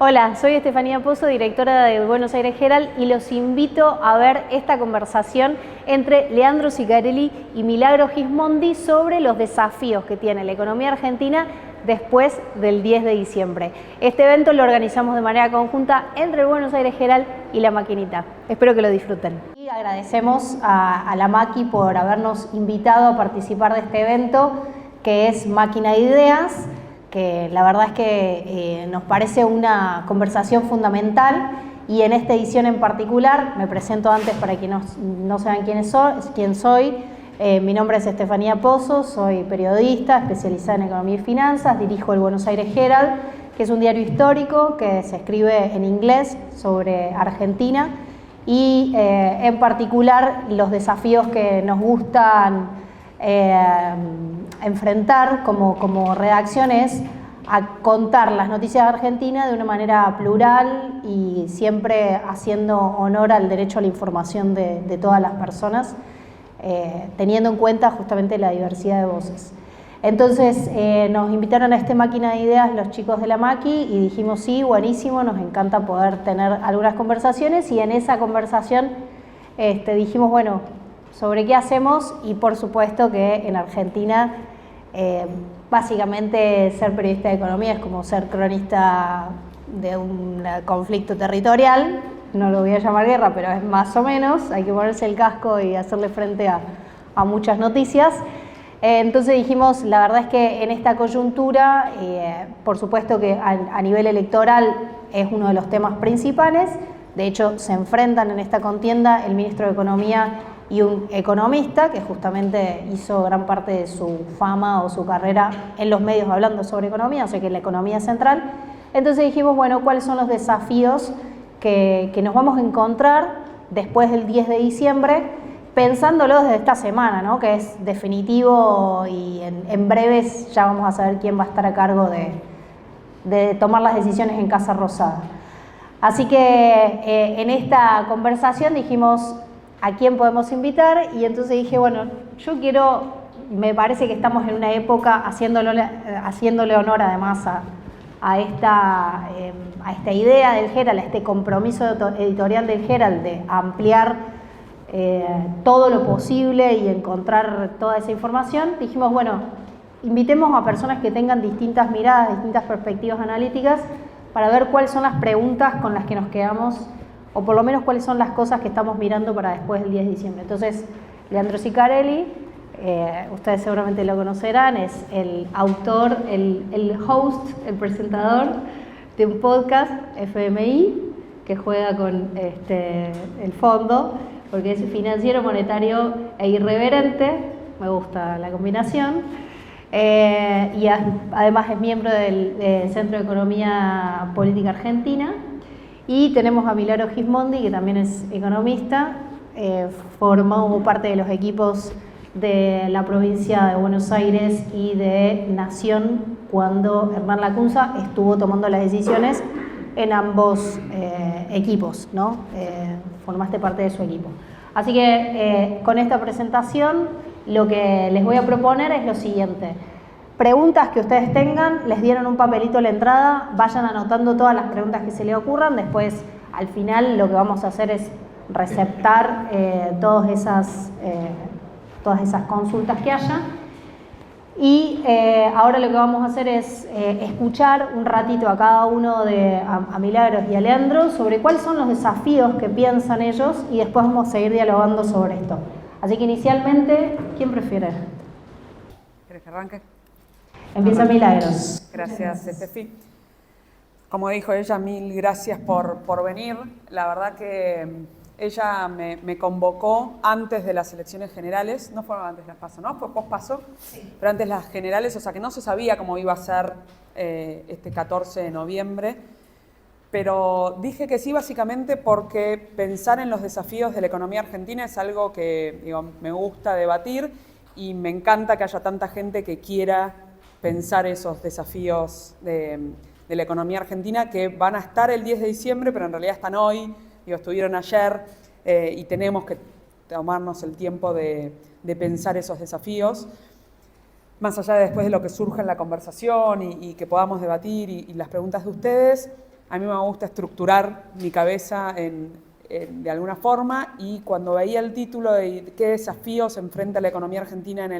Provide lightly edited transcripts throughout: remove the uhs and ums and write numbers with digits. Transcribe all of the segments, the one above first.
Hola, soy Estefanía Pozo, directora de Buenos Aires Herald, y los invito a ver esta conversación entre Leandro Sicarelli y Milagro Gismondi sobre los desafíos que tiene la economía argentina después del 10 de diciembre. Este evento lo organizamos de manera conjunta entre Buenos Aires Herald y La Maquinita. Espero que lo disfruten. Y agradecemos a La Maqui por habernos invitado a participar de este evento, que es Máquina de Ideas, que la verdad es que nos parece una conversación fundamental, y en esta edición en particular, me presento antes para quienes no saben quién soy. Mi nombre es Estefanía Pozo, soy periodista especializada en economía y finanzas, dirijo el Buenos Aires Herald, que es un diario histórico que se escribe en inglés sobre Argentina, y en particular los desafíos que nos gustan enfrentar como redacción es a contar las noticias de Argentina de una manera plural y siempre haciendo honor al derecho a la información de todas las personas, teniendo en cuenta justamente la diversidad de voces. Entonces nos invitaron a este Máquina de Ideas los chicos de La Maqui y dijimos sí, buenísimo, nos encanta poder tener algunas conversaciones, y en esa conversación dijimos, bueno, sobre qué hacemos, y por supuesto que en Argentina básicamente ser periodista de economía es como ser cronista de un conflicto territorial. No lo voy a llamar guerra, pero es más o menos, hay que ponerse el casco y hacerle frente a muchas noticias. Entonces dijimos, la verdad es que en esta coyuntura, por supuesto que a nivel electoral es uno de los temas principales. De hecho, se enfrentan en esta contienda el ministro de Economía y un economista que justamente hizo gran parte de su fama o su carrera en los medios hablando sobre economía, o sea que la economía es central. Entonces dijimos, bueno, ¿cuáles son los desafíos que nos vamos a encontrar después del 10 de diciembre? Pensándolo desde esta semana, ¿no? Que es definitivo, y en breves ya vamos a saber quién va a estar a cargo de tomar las decisiones en Casa Rosada. Así que en esta conversación dijimos a quién podemos invitar, y entonces dije, bueno, me parece que estamos en una época haciéndole honor además a esta idea del Herald, a este compromiso editorial del Herald de ampliar todo lo posible y encontrar toda esa información. Dijimos, bueno, invitemos a personas que tengan distintas miradas, distintas perspectivas analíticas, para ver cuáles son las preguntas con las que nos quedamos, o por lo menos cuáles son las cosas que estamos mirando para después del 10 de diciembre. Entonces, Leandro Sicarelli, ustedes seguramente lo conocerán, es el autor, el host, el presentador de un podcast, FMI, que juega con el fondo, porque es financiero, monetario e irreverente. Me gusta la combinación. Y además es miembro del Centro de Economía Política Argentina. Y tenemos a Milagro Gismondi, que también es economista, formó parte de los equipos de la provincia de Buenos Aires y de Nación cuando Hernán Lacunza estuvo tomando las decisiones en ambos equipos, ¿no? Formaste parte de su equipo. Así que con esta presentación lo que les voy a proponer es lo siguiente. Preguntas que ustedes tengan, les dieron un papelito a la entrada, vayan anotando todas las preguntas que se les ocurran. Después, al final, lo que vamos a hacer es receptar todas esas consultas que haya. Y ahora lo que vamos a hacer es escuchar un ratito a cada uno a Milagros y a Leandro sobre cuáles son los desafíos que piensan ellos, y después vamos a seguir dialogando sobre esto. Así que inicialmente, ¿quién prefiere? ¿Quieres que arranque? Empieza Milagros. Gracias, Estefi. Como dijo ella, mil gracias por venir. La verdad que ella me convocó antes de las elecciones generales, no fue antes de las PASO, ¿no? Fue post-PASO, sí. Pero antes las generales, o sea que no se sabía cómo iba a ser este 14 de noviembre. Pero dije que sí básicamente porque pensar en los desafíos de la economía argentina es algo que me gusta debatir, y me encanta que haya tanta gente que quiera pensar esos desafíos de la economía argentina, que van a estar el 10 de diciembre, pero en realidad están hoy, estuvieron ayer, y tenemos que tomarnos el tiempo de pensar esos desafíos. Más allá de después de lo que surja en la conversación y que podamos debatir y las preguntas de ustedes, a mí me gusta estructurar mi cabeza de alguna forma, y cuando veía el título de qué desafíos enfrenta la economía argentina en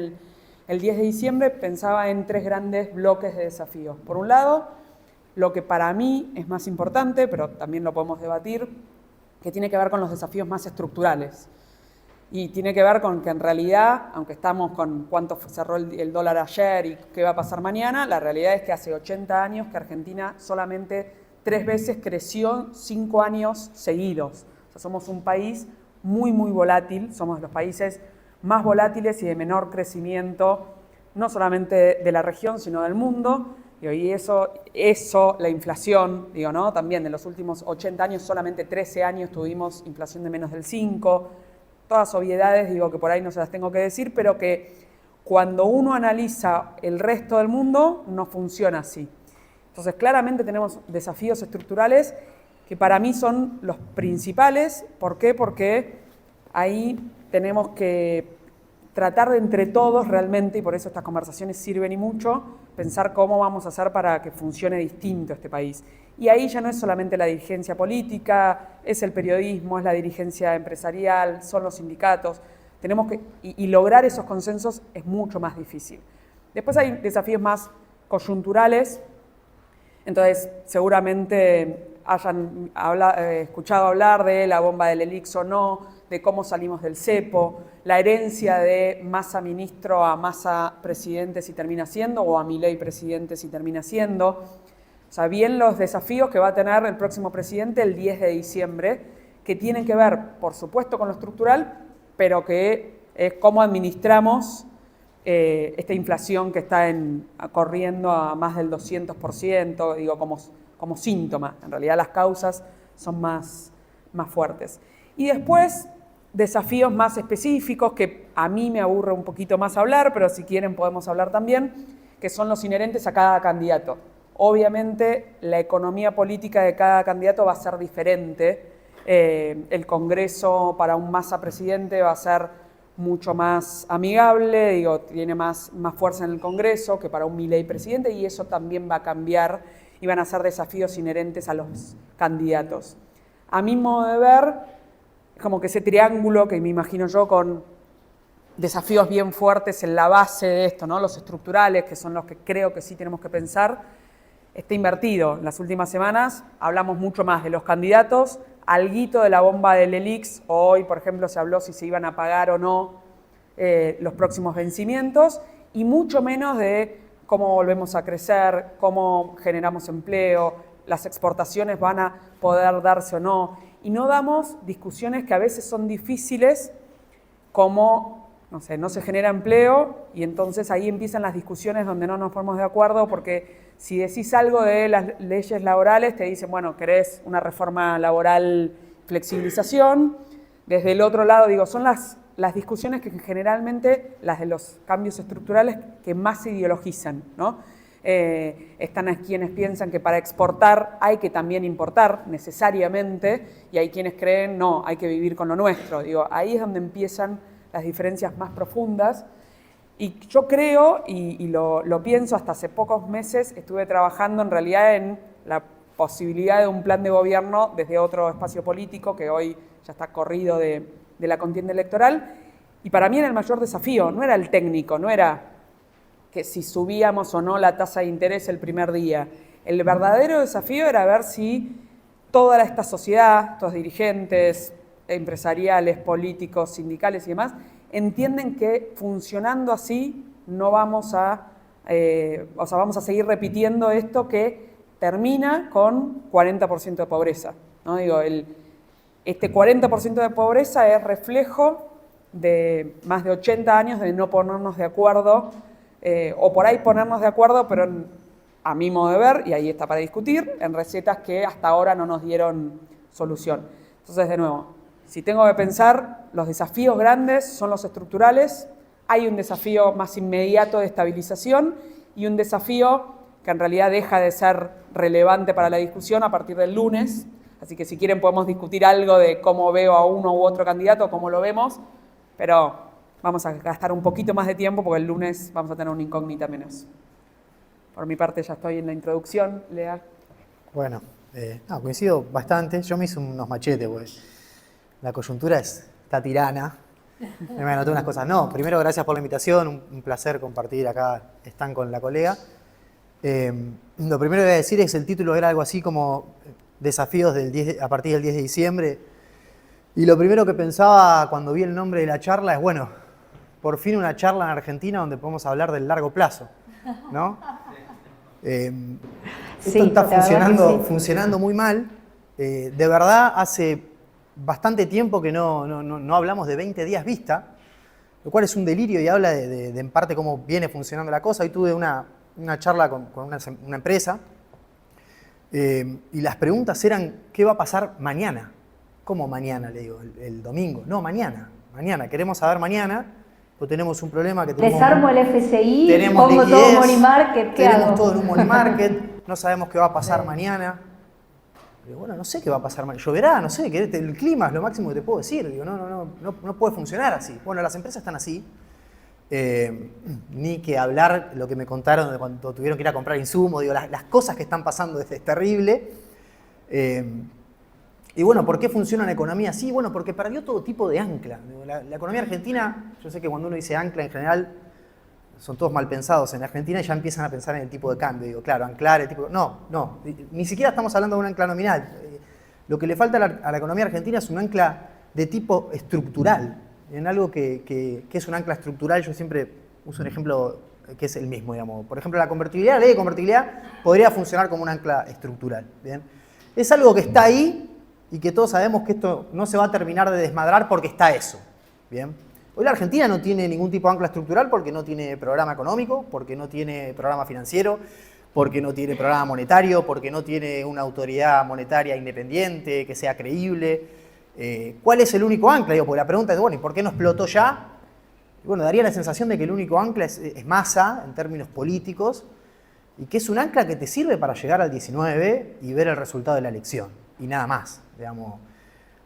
el 10 de diciembre, pensaba en 3 grandes bloques de desafíos. Por un lado, lo que para mí es más importante, pero también lo podemos debatir, que tiene que ver con los desafíos más estructurales. Y tiene que ver con que en realidad, aunque estamos con cuánto cerró el dólar ayer y qué va a pasar mañana, la realidad es que hace 80 años que Argentina solamente 3 veces creció 5 años seguidos. O sea, somos un país muy, muy volátil, somos de los países más volátiles y de menor crecimiento, no solamente de la región, sino del mundo. Y eso, la inflación, ¿no? También de los últimos 80 años, solamente 13 años tuvimos inflación de menos del 5%. Todas obviedades, que por ahí no se las tengo que decir, pero que cuando uno analiza el resto del mundo, no funciona así. Entonces, claramente tenemos desafíos estructurales que para mí son los principales. ¿Por qué? Porque ahí tenemos que tratar de entre todos realmente, y por eso estas conversaciones sirven y mucho, pensar cómo vamos a hacer para que funcione distinto este país. Y ahí ya no es solamente la dirigencia política, es el periodismo, es la dirigencia empresarial, son los sindicatos. Tenemos que, y lograr esos consensos es mucho más difícil. Después hay desafíos más coyunturales, entonces seguramente hayan escuchado hablar de la bomba del Elix o no, de cómo salimos del cepo, la herencia de Massa ministro a Massa presidente si termina siendo, o a Milei presidente si termina siendo. O sea, bien los desafíos que va a tener el próximo presidente el 10 de diciembre, que tienen que ver, por supuesto, con lo estructural, pero que es cómo administramos esta inflación que está corriendo a más del 200%, como síntoma. En realidad las causas son más fuertes. Y después, desafíos más específicos, que a mí me aburre un poquito más hablar, pero si quieren podemos hablar también, que son los inherentes a cada candidato. Obviamente, la economía política de cada candidato va a ser diferente. El Congreso para un Massa presidente va a ser mucho más amigable, tiene más fuerza en el Congreso que para un Milei presidente, y eso también va a cambiar y van a ser desafíos inherentes a los candidatos. A mi modo de ver, como que ese triángulo que me imagino yo con desafíos bien fuertes en la base de esto, ¿no? Los estructurales, que son los que creo que sí tenemos que pensar, está invertido. En las últimas semanas hablamos mucho más de los candidatos, alguito de la bomba del Elix. Hoy, por ejemplo, se habló si se iban a pagar o no los próximos vencimientos, y mucho menos de cómo volvemos a crecer, cómo generamos empleo, las exportaciones van a poder darse o no. Y no damos discusiones que a veces son difíciles, como, no se genera empleo, y entonces ahí empiezan las discusiones donde no nos ponemos de acuerdo, porque si decís algo de las leyes laborales, te dicen, bueno, querés una reforma laboral, flexibilización. Desde el otro lado, son las discusiones que generalmente, las de los cambios estructurales, que más se ideologizan, ¿no? Están quienes piensan que para exportar hay que también importar necesariamente, y hay quienes creen, no, hay que vivir con lo nuestro. Ahí es donde empiezan las diferencias más profundas. Y yo creo, y lo pienso, hasta hace pocos meses estuve trabajando en realidad en la posibilidad de un plan de gobierno desde otro espacio político que hoy ya está corrido de la contienda electoral, y para mí era el mayor desafío, no era el técnico, no era que si subíamos o no la tasa de interés el primer día. El verdadero desafío era ver si toda esta sociedad, estos dirigentes empresariales, políticos, sindicales y demás, entienden que funcionando así no vamos vamos a seguir repitiendo esto que termina con 40% de pobreza, ¿no? Este 40% de pobreza es reflejo de más de 80 años de no ponernos de acuerdo, o por ahí ponernos de acuerdo, pero a mi modo de ver, y ahí está para discutir, en recetas que hasta ahora no nos dieron solución. Entonces, de nuevo, si tengo que pensar, los desafíos grandes son los estructurales. Hay un desafío más inmediato de estabilización y un desafío que en realidad deja de ser relevante para la discusión a partir del lunes. Así que si quieren podemos discutir algo de cómo veo a uno u otro candidato, cómo lo vemos, pero vamos a gastar un poquito más de tiempo porque el lunes vamos a tener una incógnita menos. Por mi parte ya estoy en la introducción, Lea. Bueno, No, coincido bastante. Yo me hice unos machetes, pues. La coyuntura está tirana. Me anoté unas cosas. No, primero, gracias por la invitación. Un placer compartir acá. Están con la colega. Lo primero que voy a decir es que el título era algo así como desafíos a partir del 10 de diciembre. Y lo primero que pensaba cuando vi el nombre de la charla es, bueno, por fin una charla en Argentina donde podemos hablar del largo plazo, ¿no? Esto está funcionando muy mal. De verdad, hace bastante tiempo que no hablamos de 20 días vista, lo cual es un delirio y habla de en parte cómo viene funcionando la cosa. Hoy tuve una charla con una empresa y las preguntas eran, ¿qué va a pasar mañana? ¿Cómo mañana? Le digo, el domingo. No, mañana. Queremos saber mañana, pues tenemos un problema que tenemos... Desarmo el FCI, tenemos pongo liquidez, todo money market, ¿qué tenemos hago? todo en un money market, no sabemos qué va a pasar mañana. Digo, bueno, no sé qué va a pasar mañana. Lloverá, no sé, el clima es lo máximo que te puedo decir. Digo, no puede funcionar así. Bueno, las empresas están así. Ni que hablar lo que me contaron de cuando tuvieron que ir a comprar insumos. Digo, las cosas que están pasando es terrible. Y bueno, ¿por qué funciona la economía así? Bueno, porque perdió todo tipo de ancla. La economía argentina, yo sé que cuando uno dice ancla en general, son todos mal pensados en Argentina y ya empiezan a pensar en el tipo de cambio. Digo, claro, anclar el tipo... No, ni siquiera estamos hablando de un ancla nominal. Lo que le falta a la economía argentina es un ancla de tipo estructural. En algo que es un ancla estructural, yo siempre uso un ejemplo que es el mismo, digamos. Por ejemplo, la ley de convertibilidad podría funcionar como un ancla estructural. ¿Bien? Es algo que está ahí y que todos sabemos que esto no se va a terminar de desmadrar porque está eso. ¿Bien? Hoy la Argentina no tiene ningún tipo de ancla estructural porque no tiene programa económico, porque no tiene programa financiero, porque no tiene programa monetario, porque no tiene una autoridad monetaria independiente que sea creíble. ¿Cuál es el único ancla? Digo, porque la pregunta es, bueno, ¿y por qué no explotó ya? Y bueno, daría la sensación de que el único ancla es masa en términos políticos y que es un ancla que te sirve para llegar al 19 y ver el resultado de la elección y nada más, digamos.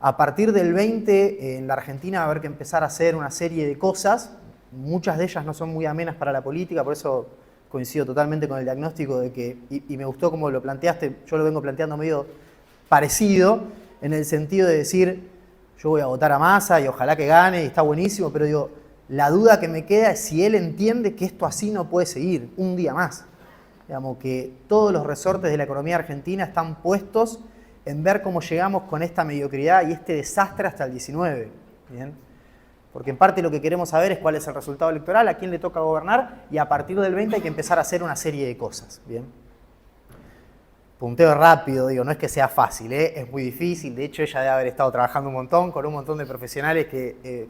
A partir del 20 en la Argentina va a haber que empezar a hacer una serie de cosas, muchas de ellas no son muy amenas para la política, por eso coincido totalmente con el diagnóstico de que, y me gustó cómo lo planteaste, yo lo vengo planteando medio parecido, en el sentido de decir, yo voy a votar a Massa y ojalá que gane y está buenísimo, pero digo, la duda que me queda es si él entiende que esto así no puede seguir un día más. Digamos que todos los resortes de la economía argentina están puestos en ver cómo llegamos con esta mediocridad y este desastre hasta el 19. ¿Bien? Porque en parte lo que queremos saber es cuál es el resultado electoral, a quién le toca gobernar, y a partir del 20 hay que empezar a hacer una serie de cosas. ¿Bien? Punteo rápido, digo, no es que sea fácil, es muy difícil. De hecho, ella debe haber estado trabajando un montón con un montón de profesionales que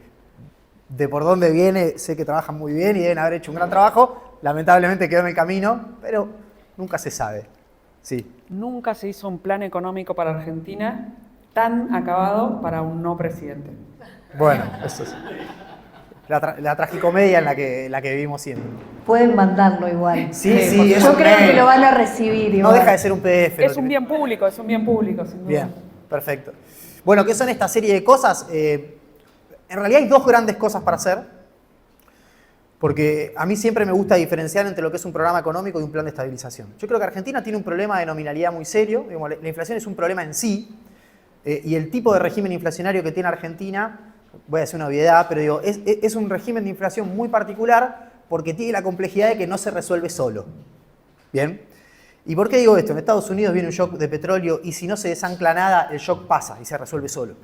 de por dónde viene sé que trabajan muy bien y deben haber hecho un gran trabajo. Lamentablemente quedó en el camino, pero nunca se sabe. Sí. Nunca se hizo un plan económico para Argentina tan acabado para un no presidente. Bueno, eso es la tragicomedia en la que vivimos siempre. Pueden mandarlo igual. Sí, yo creo que lo van a recibir igual. No deja de ser un PDF. Es un bien público, sin duda. Bien, perfecto. Bueno, ¿qué son esta serie de cosas? En realidad hay dos grandes cosas para hacer. Porque a mí siempre me gusta diferenciar entre lo que es un programa económico y un plan de estabilización. Yo creo que Argentina tiene un problema de nominalidad muy serio. Digamos, la inflación es un problema en sí. Y el tipo de régimen inflacionario que tiene Argentina, voy a decir una obviedad, pero digo, es un régimen de inflación muy particular porque tiene la complejidad de que no se resuelve solo. ¿Bien? ¿Y por qué digo esto? En Estados Unidos viene un shock de petróleo y si no se desancla nada, el shock pasa y se resuelve solo.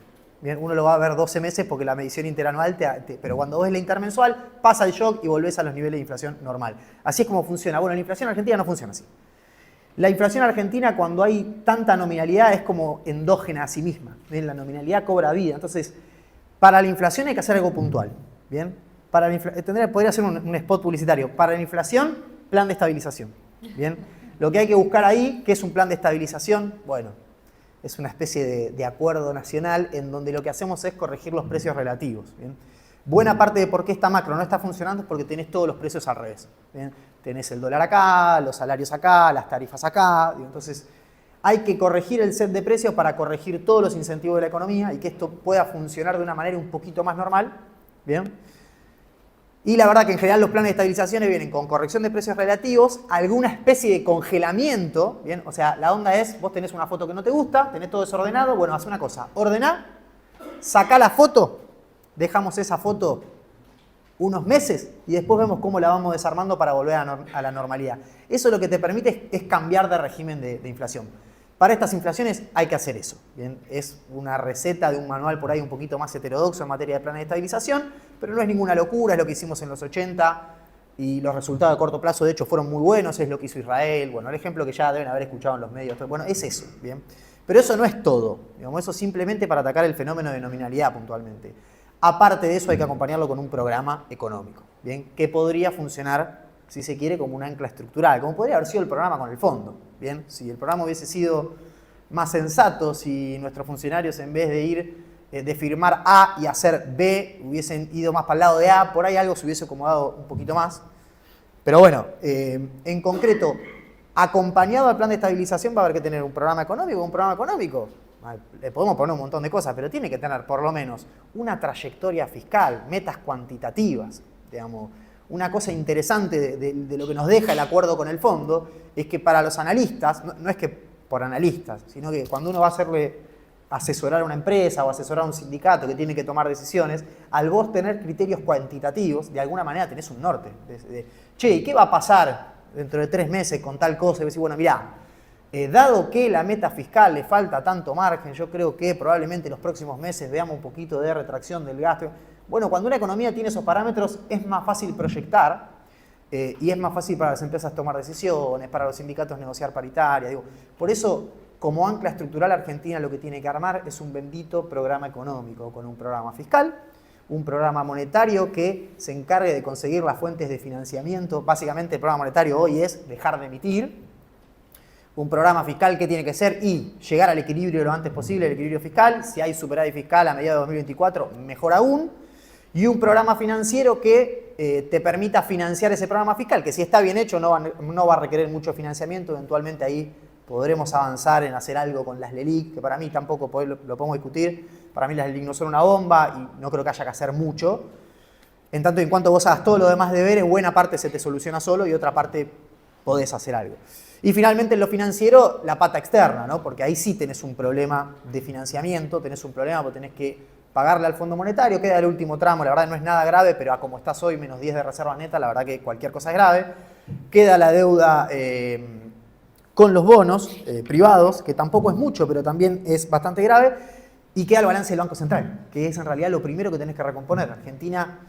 Bien, uno lo va a ver 12 meses porque la medición interanual, pero cuando ves la intermensual, pasa el shock y volvés a los niveles de inflación normal. Así es como funciona. Bueno, la inflación argentina no funciona así. La inflación argentina, cuando hay tanta nominalidad, es como endógena a sí misma. ¿Bien? La nominalidad cobra vida. Entonces, para la inflación hay que hacer algo puntual. ¿Bien? Podría ser un spot publicitario. Para la inflación, plan de estabilización. ¿Bien? Lo que hay que buscar ahí, ¿qué es un plan de estabilización? Bueno, es una especie de acuerdo nacional en donde lo que hacemos es corregir los precios relativos. ¿Bien? Buena parte de por qué esta macro no está funcionando es porque tenés todos los precios al revés. ¿Bien? Tenés el dólar acá, los salarios acá, las tarifas acá. Entonces hay que corregir el set de precios para corregir todos los incentivos de la economía y que esto pueda funcionar de una manera un poquito más normal. ¿Bien? Y la verdad que en general los planes de estabilización vienen con corrección de precios relativos, alguna especie de congelamiento, ¿bien? O sea, la onda es, vos tenés una foto que no te gusta, tenés todo desordenado, bueno, haz una cosa, ordená, sacá la foto, dejamos esa foto unos meses y después vemos cómo la vamos desarmando para volver a la normalidad. Eso lo que te permite es cambiar de régimen de inflación. Para estas inflaciones hay que hacer eso, ¿bien? Es una receta de un manual por ahí un poquito más heterodoxo en materia de planes de estabilización, pero no es ninguna locura, es lo que hicimos en los 80 y los resultados de corto plazo de hecho fueron muy buenos, es lo que hizo Israel, bueno, el ejemplo que ya deben haber escuchado en los medios, bueno, es eso, ¿bien? Pero eso no es todo, digamos, eso simplemente para atacar el fenómeno de nominalidad puntualmente. Aparte de eso hay que acompañarlo con un programa económico, ¿bien? Que podría funcionar, si se quiere, como un ancla estructural, como podría haber sido el programa con el fondo, ¿bien? Si el programa hubiese sido más sensato, si nuestros funcionarios en vez de ir de firmar A y hacer B, hubiesen ido más para el lado de A, por ahí algo se hubiese acomodado un poquito más. Pero bueno, en concreto, acompañado al plan de estabilización va a haber que tener un programa económico. Un programa económico, le podemos poner un montón de cosas, pero tiene que tener por lo menos una trayectoria fiscal, metas cuantitativas, digamos. Una cosa interesante de lo que nos deja el acuerdo con el fondo es que para los analistas, no es que por analistas, sino que cuando uno va a asesorar a una empresa o asesorar a un sindicato que tiene que tomar decisiones, al vos tener criterios cuantitativos, de alguna manera tenés un norte. Che, ¿y qué va a pasar dentro de 3 meses con tal cosa? Y decís, bueno, mirá, dado que la meta fiscal le falta tanto margen, yo creo que probablemente en los próximos meses veamos un poquito de retracción del gasto. Bueno, cuando una economía tiene esos parámetros es más fácil proyectar y es más fácil para las empresas tomar decisiones, para los sindicatos negociar paritaria. Digo, por eso, como ancla estructural, Argentina lo que tiene que armar es un bendito programa económico, con un programa fiscal, un programa monetario que se encargue de conseguir las fuentes de financiamiento. Básicamente el programa monetario hoy es dejar de emitir. Un programa fiscal que tiene que ser y llegar al equilibrio lo antes posible, el equilibrio fiscal. Si hay superávit fiscal a mediados de 2024, mejor aún. Y un programa financiero que te permita financiar ese programa fiscal, que si está bien hecho no va a requerir mucho financiamiento. Eventualmente ahí podremos avanzar en hacer algo con las LELIC, que para mí tampoco lo podemos discutir. Para mí las LELIC no son una bomba y no creo que haya que hacer mucho. En tanto y en cuanto vos hagas todo lo demás deberes, buena parte se te soluciona solo y otra parte podés hacer algo. Y finalmente en lo financiero, la pata externa, ¿no? Porque ahí sí tenés un problema de financiamiento, tenés un problema porque tenés que pagarle al Fondo Monetario, queda el último tramo, la verdad no es nada grave, pero a como estás hoy, menos 10 de reservas netas, la verdad que cualquier cosa es grave. Queda la deuda con los bonos privados, que tampoco es mucho, pero también es bastante grave. Y queda el balance del Banco Central, que es en realidad lo primero que tenés que recomponer. Argentina,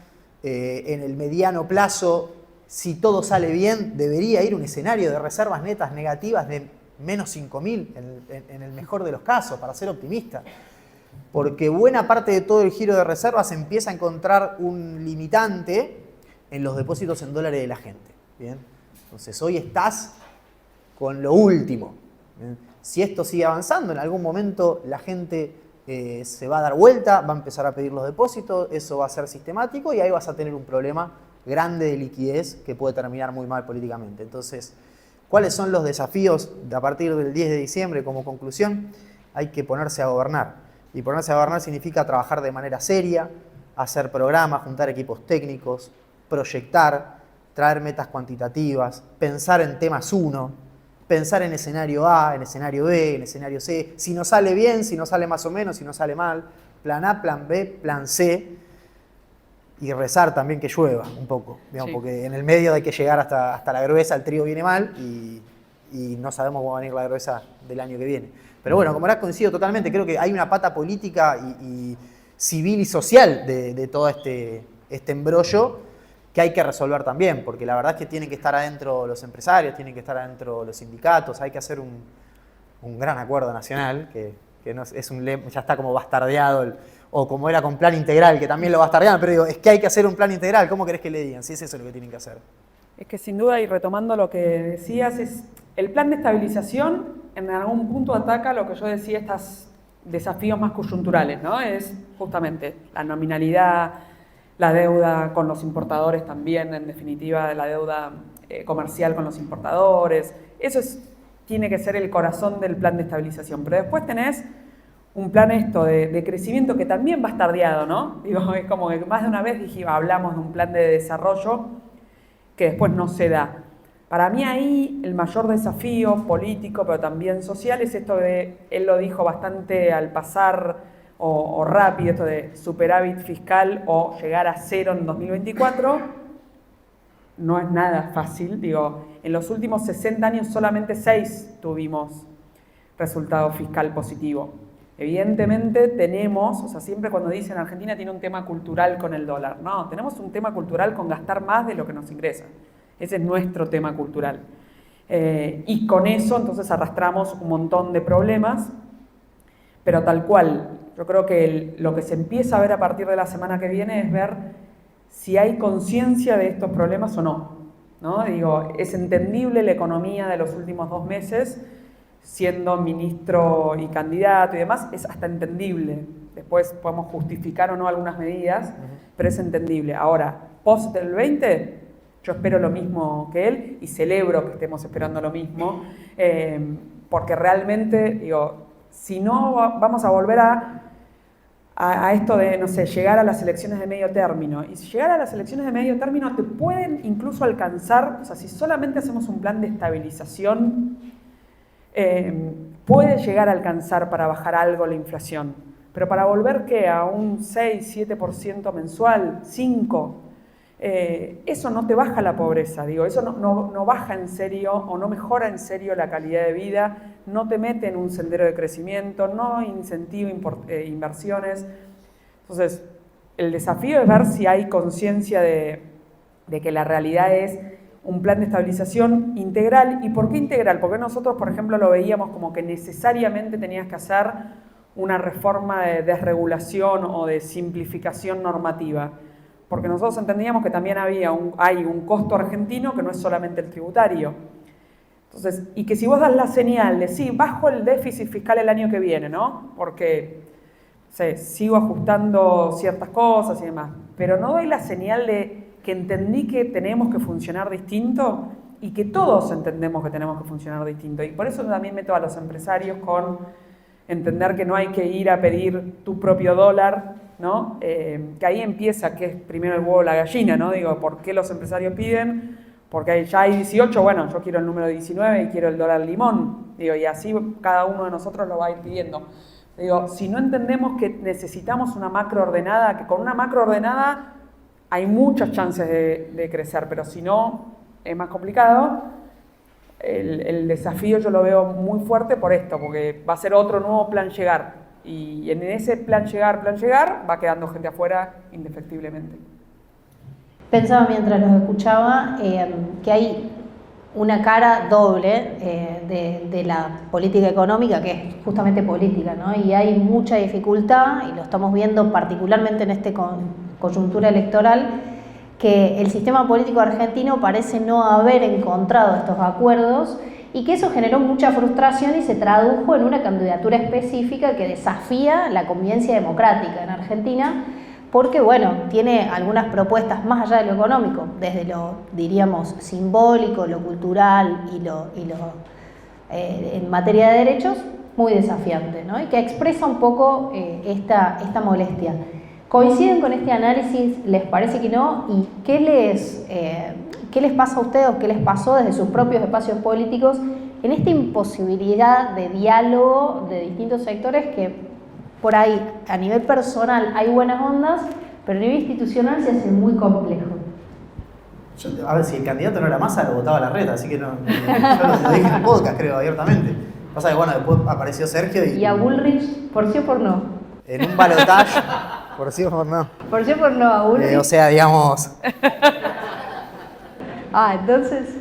en el mediano plazo, si todo sale bien, debería ir un escenario de reservas netas negativas de menos 5.000 en el mejor de los casos, para ser optimista. Porque buena parte de todo el giro de reservas empieza a encontrar un limitante en los depósitos en dólares de la gente. ¿Bien? Entonces hoy estás con lo último. ¿Bien? Si esto sigue avanzando, en algún momento la gente se va a dar vuelta, va a empezar a pedir los depósitos, eso va a ser sistemático y ahí vas a tener un problema grande de liquidez que puede terminar muy mal políticamente. Entonces, ¿cuáles son los desafíos a partir del 10 de diciembre como conclusión? Hay que ponerse a gobernar. Y ponerse a gobernar significa trabajar de manera seria, hacer programas, juntar equipos técnicos, proyectar, traer metas cuantitativas, pensar en temas 1, pensar en escenario A, en escenario B, en escenario C, si no sale bien, si no sale más o menos, si no sale mal, plan A, plan B, plan C, y rezar también que llueva un poco, digamos, sí. Porque en el medio hay que llegar hasta la gruesa, el trigo viene mal y no sabemos cómo va a venir la gruesa del año que viene. Pero bueno, como ahora coincido totalmente, creo que hay una pata política y civil y social de todo este embrollo que hay que resolver también, porque la verdad es que tienen que estar adentro los empresarios, tienen que estar adentro los sindicatos, hay que hacer un gran acuerdo nacional, que no es un lema, ya está como bastardeado, o como era con plan integral, que también lo bastardeaban, pero digo, es que hay que hacer un plan integral, ¿cómo querés que le digan? Si es eso lo que tienen que hacer. Es que sin duda, y retomando lo que decías, es el plan de estabilización en algún punto ataca lo que yo decía, estos desafíos más coyunturales, ¿no? Es justamente la nominalidad, la deuda con los importadores también, en definitiva, la deuda comercial con los importadores. Eso tiene que ser el corazón del plan de estabilización. Pero después tenés un plan de crecimiento que también va tardeado, ¿no? Digo, es como que más de una vez hablamos de un plan de desarrollo que después no se da. Para mí ahí el mayor desafío político, pero también social, es esto de, él lo dijo bastante al pasar o rápido, esto de superávit fiscal o llegar a cero en 2024, no es nada fácil. Digo, en los últimos 60 años solamente 6 tuvimos resultado fiscal positivo. Evidentemente tenemos, o sea, siempre cuando dicen Argentina tiene un tema cultural con el dólar, no, tenemos un tema cultural con gastar más de lo que nos ingresa. Ese es nuestro tema cultural. Y con eso entonces arrastramos un montón de problemas, pero tal cual, yo creo que lo que se empieza a ver a partir de la semana que viene es ver si hay conciencia de estos problemas o no, ¿no? Digo, es entendible la economía de los últimos 2 meses, siendo ministro y candidato y demás, es hasta entendible. Después podemos justificar o no algunas medidas, pero es entendible. Ahora, post del 20, yo espero lo mismo que él y celebro que estemos esperando lo mismo, porque realmente, digo, si no vamos a volver a esto de, no sé, llegar a las elecciones de medio término. Y si llegar a las elecciones de medio término te pueden incluso alcanzar, o sea, si solamente hacemos un plan de estabilización, puede llegar a alcanzar para bajar algo la inflación. Pero para volver, ¿qué? A un 6, 7% mensual, 5%, eso no te baja la pobreza, digo, eso no baja en serio o no mejora en serio la calidad de vida, no te mete en un sendero de crecimiento, no incentiva inversiones. Entonces, el desafío es ver si hay conciencia de que la realidad es un plan de estabilización integral. ¿Y por qué integral? Porque nosotros, por ejemplo, lo veíamos como que necesariamente tenías que hacer una reforma de desregulación o de simplificación normativa. Porque nosotros entendíamos que también hay un costo argentino que no es solamente el tributario. Entonces, y que si vos das la señal de sí, bajo el déficit fiscal el año que viene, ¿no? Porque sigo ajustando ciertas cosas y demás, pero no doy la señal de que entendí que tenemos que funcionar distinto y que todos entendemos que tenemos que funcionar distinto. Y por eso también meto a los empresarios con entender que no hay que ir a pedir tu propio dólar, ¿no? Que ahí empieza, que es primero el huevo o la gallina, ¿no? Digo, ¿por qué los empresarios piden? Porque ya hay 18, bueno, yo quiero el número 19 y quiero el dólar limón. Digo, y así cada uno de nosotros lo va a ir pidiendo. Digo, si no entendemos que necesitamos una macroordenada, que con una macroordenada hay muchas chances de crecer, pero si no, es más complicado. El desafío yo lo veo muy fuerte por esto, porque va a ser otro nuevo plan llegar. Y en ese plan llegar, va quedando gente afuera indefectiblemente. Pensaba mientras los escuchaba que hay una cara doble de la política económica, que es justamente política, ¿no? Y hay mucha dificultad, y lo estamos viendo particularmente en esta coyuntura electoral, que el sistema político argentino parece no haber encontrado estos acuerdos y que eso generó mucha frustración y se tradujo en una candidatura específica que desafía la convivencia democrática en Argentina, porque, bueno, tiene algunas propuestas más allá de lo económico, desde lo, diríamos, simbólico, lo cultural y lo en materia de derechos, muy desafiante, ¿no? Y que expresa un poco esta molestia. ¿Coinciden con este análisis? ¿Les parece que no? ¿Y qué les pasa a ustedes o qué les pasó desde sus propios espacios políticos en esta imposibilidad de diálogo de distintos sectores que por ahí a nivel personal hay buenas ondas, pero a nivel institucional se hace muy complejo? A ver, si el candidato no era Massa, lo votaba la red, así que no, yo lo dije en el podcast, creo, abiertamente. Pasa que, bueno, después apareció Sergio y... ¿Y a Bullrich, por sí o por no? En un balotaje, por sí o por no. Por sí o por no, a Bullrich. O sea, digamos... Entonces...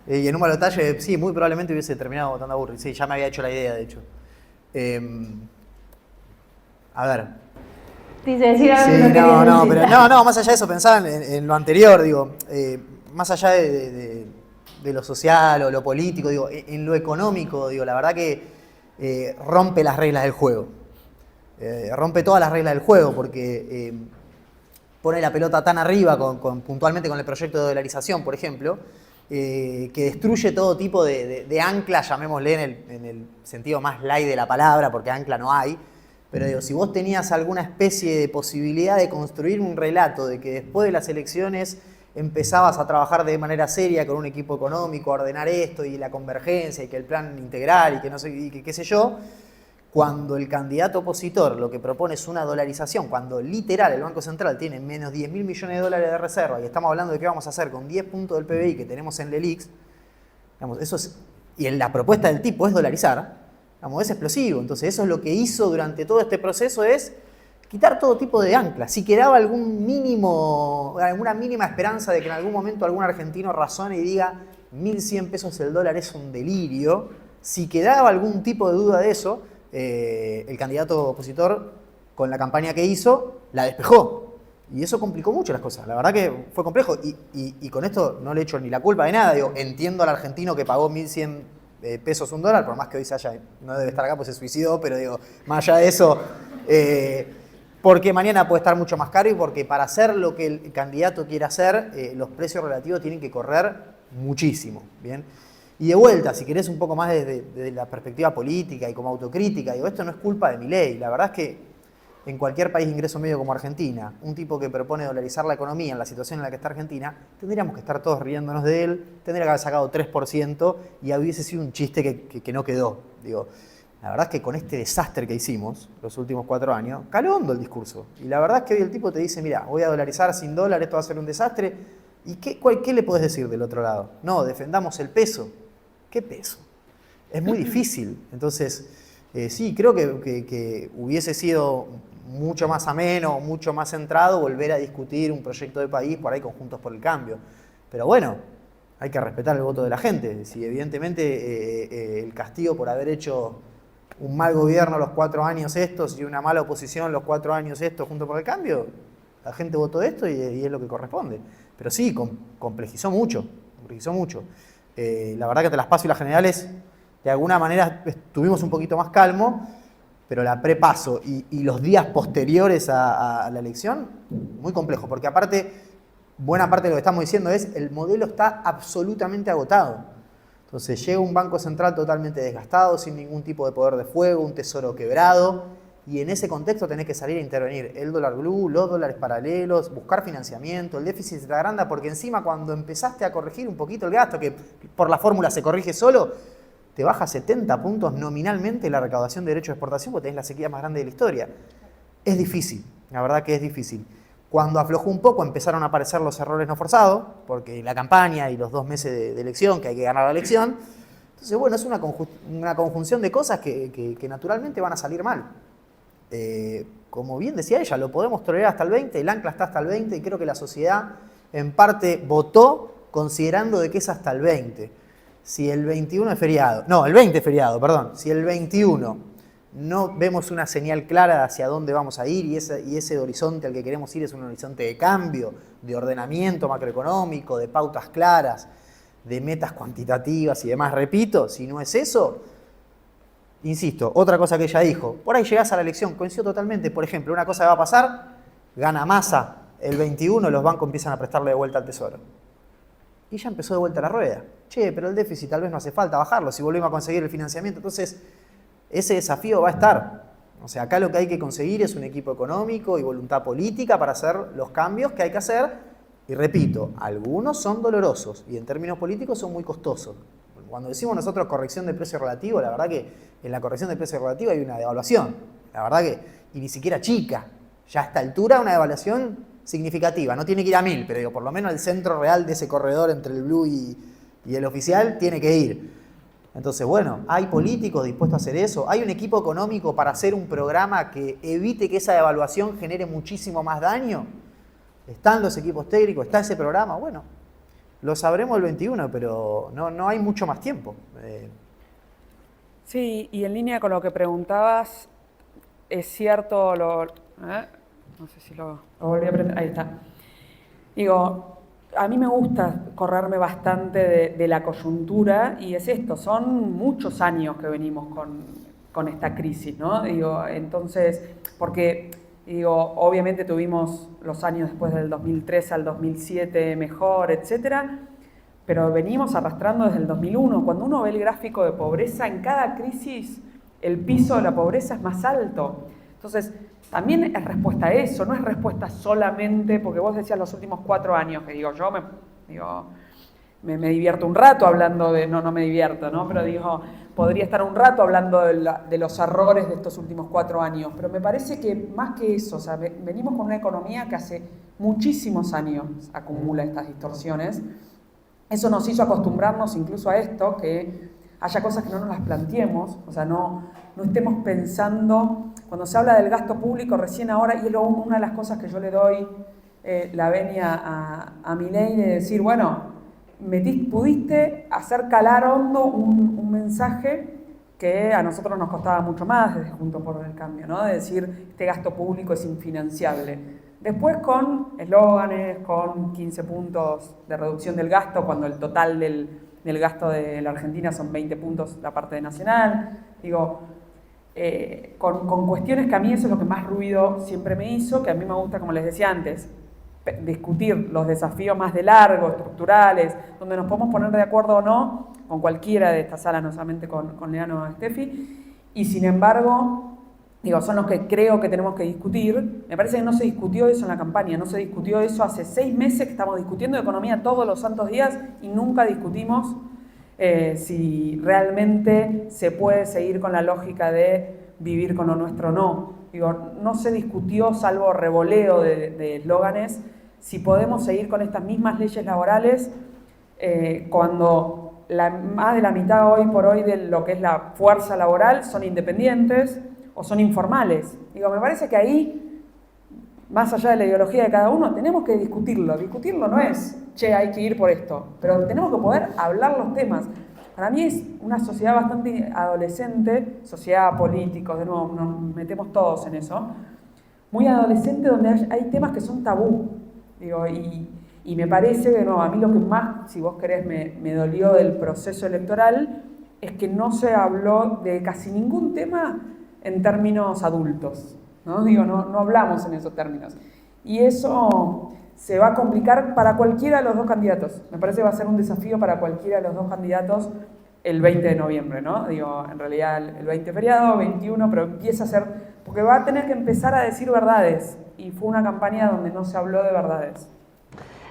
y en un balotaje, sí, muy probablemente hubiese terminado votando a Bullrich. Sí, ya me había hecho la idea, de hecho. A ver... Dice decir algo sí, que no quería decir. no, más allá de eso, pensaba en lo anterior, digo, más allá de lo social o lo político, digo, en lo económico, digo, la verdad que rompe las reglas del juego. Rompe todas las reglas del juego porque pone la pelota tan arriba, puntualmente con el proyecto de dolarización, por ejemplo, que destruye todo tipo de ancla, llamémosle en el sentido más light de la palabra, porque ancla no hay, Pero digo, si vos tenías alguna especie de posibilidad de construir un relato de que después de las elecciones empezabas a trabajar de manera seria con un equipo económico, a ordenar esto y la convergencia y que el plan integral y que no sé, y que qué sé yo, cuando el candidato opositor lo que propone es una dolarización, cuando literal el Banco Central tiene menos 10.000 millones de dólares de reserva y estamos hablando de qué vamos a hacer con 10 puntos del PBI que tenemos en LELIX, digamos, eso es, y en la propuesta del tipo es dolarizar, digamos, es explosivo. Entonces eso es lo que hizo durante todo este proceso, es quitar todo tipo de anclas. Si quedaba alguna mínima esperanza de que en algún momento algún argentino razone y diga 1.100 pesos el dólar es un delirio, si quedaba algún tipo de duda de eso, el candidato opositor, con la campaña que hizo, la despejó. Y eso complicó mucho las cosas. La verdad que fue complejo. Y con esto no le echo ni la culpa de nada. Digo, entiendo al argentino que pagó 1.100 pesos un dólar, por más que hoy se haya, no debe estar acá, pues se suicidó, pero digo, más allá de eso, porque mañana puede estar mucho más caro y porque para hacer lo que el candidato quiere hacer, los precios relativos tienen que correr muchísimo. ¿Bien? Y de vuelta, si querés un poco más desde la perspectiva política y como autocrítica, digo, esto no es culpa de Milei. La verdad es que en cualquier país de ingreso medio como Argentina, un tipo que propone dolarizar la economía en la situación en la que está Argentina, tendríamos que estar todos riéndonos de él, tendría que haber sacado 3% y hubiese sido un chiste que no quedó. Digo, la verdad es que con este desastre que hicimos los últimos 4 años, caló hondo el discurso. Y la verdad es que hoy el tipo te dice, mira, voy a dolarizar sin dólar, esto va a ser un desastre. ¿Y qué le podés decir del otro lado? No, defendamos el peso. ¿Qué peso? Es muy difícil. Entonces, sí, creo que hubiese sido mucho más ameno, mucho más centrado volver a discutir un proyecto de país por ahí con Juntos por el Cambio. Pero bueno, hay que respetar el voto de la gente. Si evidentemente el castigo por haber hecho un mal gobierno los 4 años estos y una mala oposición los 4 años estos Juntos por el Cambio, la gente votó esto y es lo que corresponde. Pero sí, complejizó mucho. La verdad que te las paso y las generales, de alguna manera estuvimos un poquito más calmos, pero la prepaso y los días posteriores a la elección, muy complejo, porque aparte, buena parte de lo que estamos diciendo es, el modelo está absolutamente agotado. Entonces llega un Banco Central totalmente desgastado, sin ningún tipo de poder de fuego, un tesoro quebrado, y en ese contexto tenés que salir a intervenir el dólar blue, los dólares paralelos, buscar financiamiento, el déficit se te agranda, porque encima cuando empezaste a corregir un poquito el gasto, que por la fórmula se corrige solo, te baja 70 puntos nominalmente la recaudación de derechos de exportación porque tenés la sequía más grande de la historia. Es difícil, la verdad que es difícil. Cuando aflojó un poco empezaron a aparecer los errores no forzados, porque la campaña y los 2 meses de elección, que hay que ganar la elección. Entonces, bueno, es una conjunción de cosas que naturalmente van a salir mal. Como bien decía ella, lo podemos tolerar hasta el 20, el ancla está hasta el 20 y creo que la sociedad en parte votó considerando de que es hasta el 20. Si el 21 es feriado, no, el 20 es feriado, perdón, si el 21 no vemos una señal clara hacia dónde vamos a ir y ese horizonte al que queremos ir es un horizonte de cambio, de ordenamiento macroeconómico, de pautas claras, de metas cuantitativas y demás, repito, si no es eso, insisto, otra cosa que ella dijo, por ahí llegás a la elección, coincido totalmente, por ejemplo, una cosa que va a pasar, gana Massa el 21, los bancos empiezan a prestarle de vuelta al Tesoro. Y ya empezó de vuelta la rueda. Che, pero el déficit tal vez no hace falta bajarlo si volvemos a conseguir el financiamiento. Entonces, ese desafío va a estar. O sea, acá lo que hay que conseguir es un equipo económico y voluntad política para hacer los cambios que hay que hacer. Y repito, algunos son dolorosos y en términos políticos son muy costosos. Cuando decimos nosotros corrección de precio relativo, la verdad que en la corrección de precio relativo hay una devaluación. La verdad que, y ni siquiera chica. Ya a esta altura una devaluación significativa. No tiene que ir a 1000, pero digo, por lo menos el centro real de ese corredor entre el blue y el oficial tiene que ir. Entonces, bueno, hay políticos dispuestos a hacer eso. Hay un equipo económico para hacer un programa que evite que esa devaluación genere muchísimo más daño. Están los equipos técnicos, está ese programa. Bueno, lo sabremos el 21, pero no hay mucho más tiempo. Sí, y en línea con lo que preguntabas, es cierto, no sé si lo volví a aprender, ahí está. Digo, a mí me gusta correrme bastante de la coyuntura y es esto, son muchos años que venimos con esta crisis, ¿no? Digo, entonces, porque, digo, obviamente tuvimos los años después del 2003 al 2007 mejor, etcétera, pero venimos arrastrando desde el 2001. Cuando uno ve el gráfico de pobreza, en cada crisis el piso de la pobreza es más alto. Entonces, también es respuesta a eso, no es respuesta solamente, porque vos decías los últimos 4 años, que digo, yo me divierto un rato hablando de, no me divierto, ¿no? Pero digo, podría estar un rato hablando de los errores de estos últimos 4 años, pero me parece que más que eso, o sea, venimos con una economía que hace muchísimos años acumula estas distorsiones. Eso nos hizo acostumbrarnos incluso a esto, que haya cosas que no nos las planteemos, o sea, no estemos pensando, cuando se habla del gasto público recién ahora, y es una de las cosas que yo le doy la venia a Milei, de decir, bueno, pudiste hacer calar hondo un mensaje que a nosotros nos costaba mucho más desde Juntos por el Cambio, ¿no? De decir, este gasto público es infinanciable. Después con eslóganes, con 15 puntos de reducción del gasto, cuando el total del gasto de la Argentina son 20 puntos la parte nacional. Digo, con cuestiones que a mí eso es lo que más ruido siempre me hizo, que a mí me gusta, como les decía antes, discutir los desafíos más de largo, estructurales, donde nos podemos poner de acuerdo o no, con cualquiera de estas salas, no solamente con Leano o Steffi, y sin embargo, digo, son los que creo que tenemos que discutir. Me parece que no se discutió eso en la campaña, no se discutió eso hace 6 meses que estamos discutiendo economía todos los santos días y nunca discutimos si realmente se puede seguir con la lógica de vivir con lo nuestro o no. Digo, no se discutió, salvo revoleo de eslóganes, si podemos seguir con estas mismas leyes laborales cuando más de la mitad hoy por hoy de lo que es la fuerza laboral son independientes o son informales. Digo, me parece que ahí, más allá de la ideología de cada uno, tenemos que discutirlo. Discutirlo no es, che, hay que ir por esto, pero tenemos que poder hablar los temas. Para mí es una sociedad bastante adolescente, sociedad, políticos, de nuevo, nos metemos todos en eso, muy adolescente donde hay temas que son tabú. Digo, y me parece que no, a mí lo que más, si vos querés, me dolió del proceso electoral es que no se habló de casi ningún tema en términos adultos, ¿no? Digo, no hablamos en esos términos. Y eso se va a complicar para cualquiera de los dos candidatos. Me parece que va a ser un desafío para cualquiera de los dos candidatos el 20 de noviembre, ¿no? Digo, en realidad el 20 feriado, 21, pero empieza a ser, porque va a tener que empezar a decir verdades, y fue una campaña donde no se habló de verdades.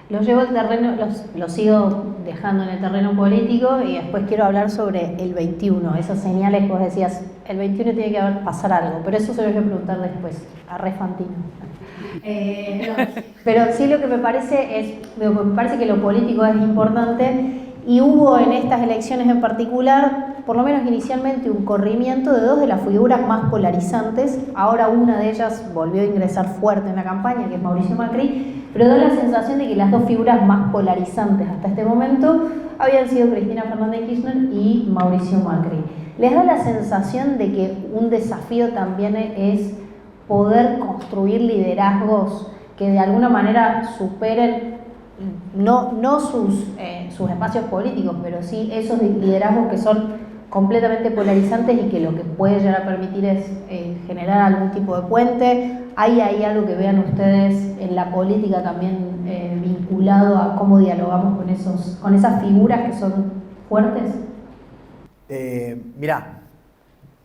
Los llevo al terreno, los sigo dejando en el terreno político y después quiero hablar sobre el 21, esas señales que vos decías, el 21 tiene que pasar algo, pero eso se lo voy a preguntar después, a Refantino. No, pero sí lo que me parece que lo político es importante y hubo en estas elecciones en particular, por lo menos inicialmente, un corrimiento de 2 de las figuras más polarizantes. Ahora una de ellas volvió a ingresar fuerte en la campaña, que es Mauricio Macri, pero da la sensación de que las 2 figuras más polarizantes hasta este momento habían sido Cristina Fernández de Kirchner y Mauricio Macri. ¿Les da la sensación de que un desafío también es poder construir liderazgos que de alguna manera superen no sus espacios políticos, pero sí esos liderazgos que son completamente polarizantes y que lo que puede llegar a permitir es generar algún tipo de puente? ¿Hay ahí algo que vean ustedes en la política también vinculado a cómo dialogamos con esas figuras que son fuertes? Mirá,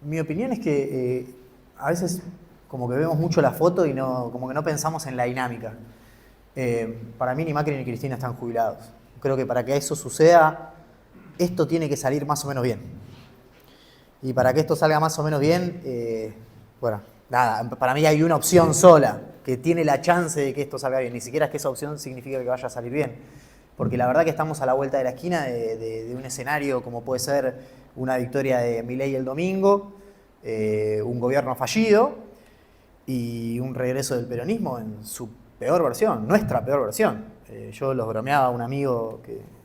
mi opinión es que a veces como que vemos mucho la foto y como que no pensamos en la dinámica. Para mí ni Macri ni Cristina están jubilados. Creo que para que eso suceda, esto tiene que salir más o menos bien. Y para que esto salga más o menos bien, bueno, nada, para mí hay una opción sola que tiene la chance de que esto salga bien. Ni siquiera es que esa opción significa que vaya a salir bien. Porque la verdad que estamos a la vuelta de la esquina de un escenario como puede ser una victoria de Milei el domingo, un gobierno fallido y un regreso del peronismo en su peor versión, nuestra peor versión. Yo los bromeaba a un amigo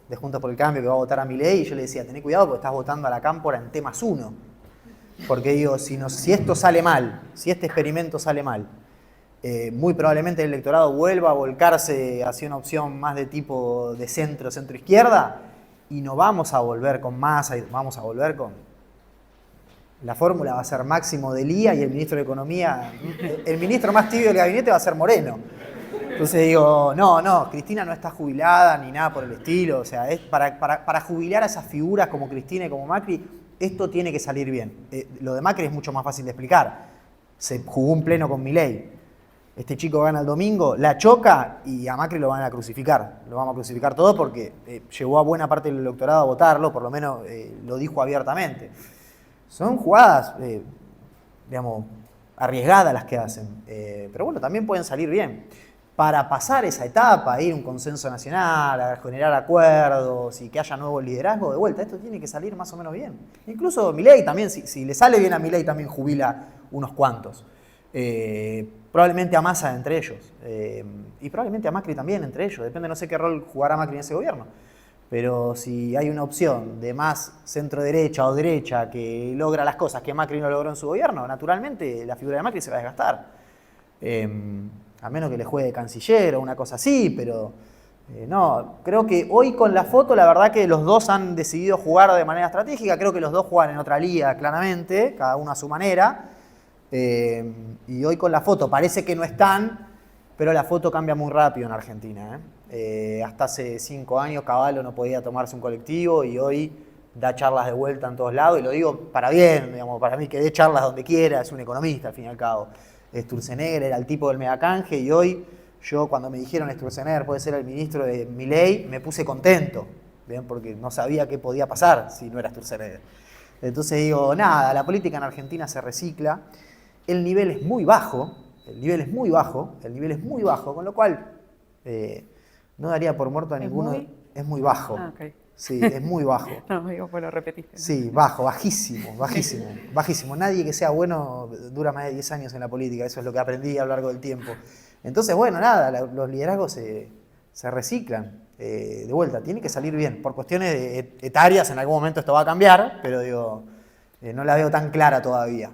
de Juntos por el Cambio que va a votar a Milei y yo le decía, tené cuidado porque estás votando a la cámpora en T+1. Porque digo, si esto sale mal, si este experimento sale mal, muy probablemente el electorado vuelva a volcarse hacia una opción más de tipo de centro-izquierda y no vamos a volver con Massa, vamos a volver con... La fórmula va a ser Máximo Delía y el ministro de Economía, el ministro más tibio del gabinete va a ser Moreno. Entonces digo, no, Cristina no está jubilada ni nada por el estilo. O sea, es para jubilar a esas figuras como Cristina y como Macri, esto tiene que salir bien. Lo de Macri es mucho más fácil de explicar. se jugó un pleno con Milei. Este chico gana el domingo, la choca y a Macri lo van a crucificar. Lo vamos a crucificar todo porque llevó a buena parte del electorado a votarlo, por lo menos lo dijo abiertamente. Son jugadas, digamos, arriesgadas las que hacen. Pero bueno, también pueden salir bien. Para pasar esa etapa, ir a un consenso nacional, a generar acuerdos y que haya nuevo liderazgo, de vuelta, esto tiene que salir más o menos bien. Incluso Milei también, si le sale bien a Milei, también jubila unos cuantos. Probablemente a Massa entre ellos. Y probablemente a Macri también entre ellos. Depende, no sé qué rol jugará Macri en ese gobierno. Pero si hay una opción de más centro-derecha o derecha que logra las cosas que Macri no logró en su gobierno, naturalmente la figura de Macri se va a desgastar. A menos que le juegue de canciller o una cosa así, pero no, creo que hoy con la foto la verdad que los dos han decidido jugar de manera estratégica, creo que los dos juegan en otra liga claramente, cada uno a su manera, y hoy con la foto parece que no están, pero la foto cambia muy rápido en Argentina. Hasta hace 5 años Cavallo no podía tomarse un colectivo y hoy da charlas de vuelta en todos lados, y lo digo para bien, digamos, para mí que dé charlas donde quiera, es un economista al fin y al cabo. Sturzenegger era el tipo del megacanje y hoy yo cuando me dijeron Sturzenegger puede ser el ministro de Milei, me puse contento, ¿bien? Porque no sabía qué podía pasar si no era Sturzenegger. Entonces digo, nada, la política en Argentina se recicla, el nivel es muy bajo, con lo cual no daría por muerto a ninguno. Es muy bajo. Ah, okay. Sí, es muy bajo. No, digo, pues lo repetiste. Sí, bajísimo. Nadie que sea bueno dura más de 10 años en la política, eso es lo que aprendí a lo largo del tiempo. Entonces, bueno, nada, los liderazgos se reciclan. De vuelta, tiene que salir bien. Por cuestiones etarias, en algún momento esto va a cambiar, pero digo, no la veo tan clara todavía.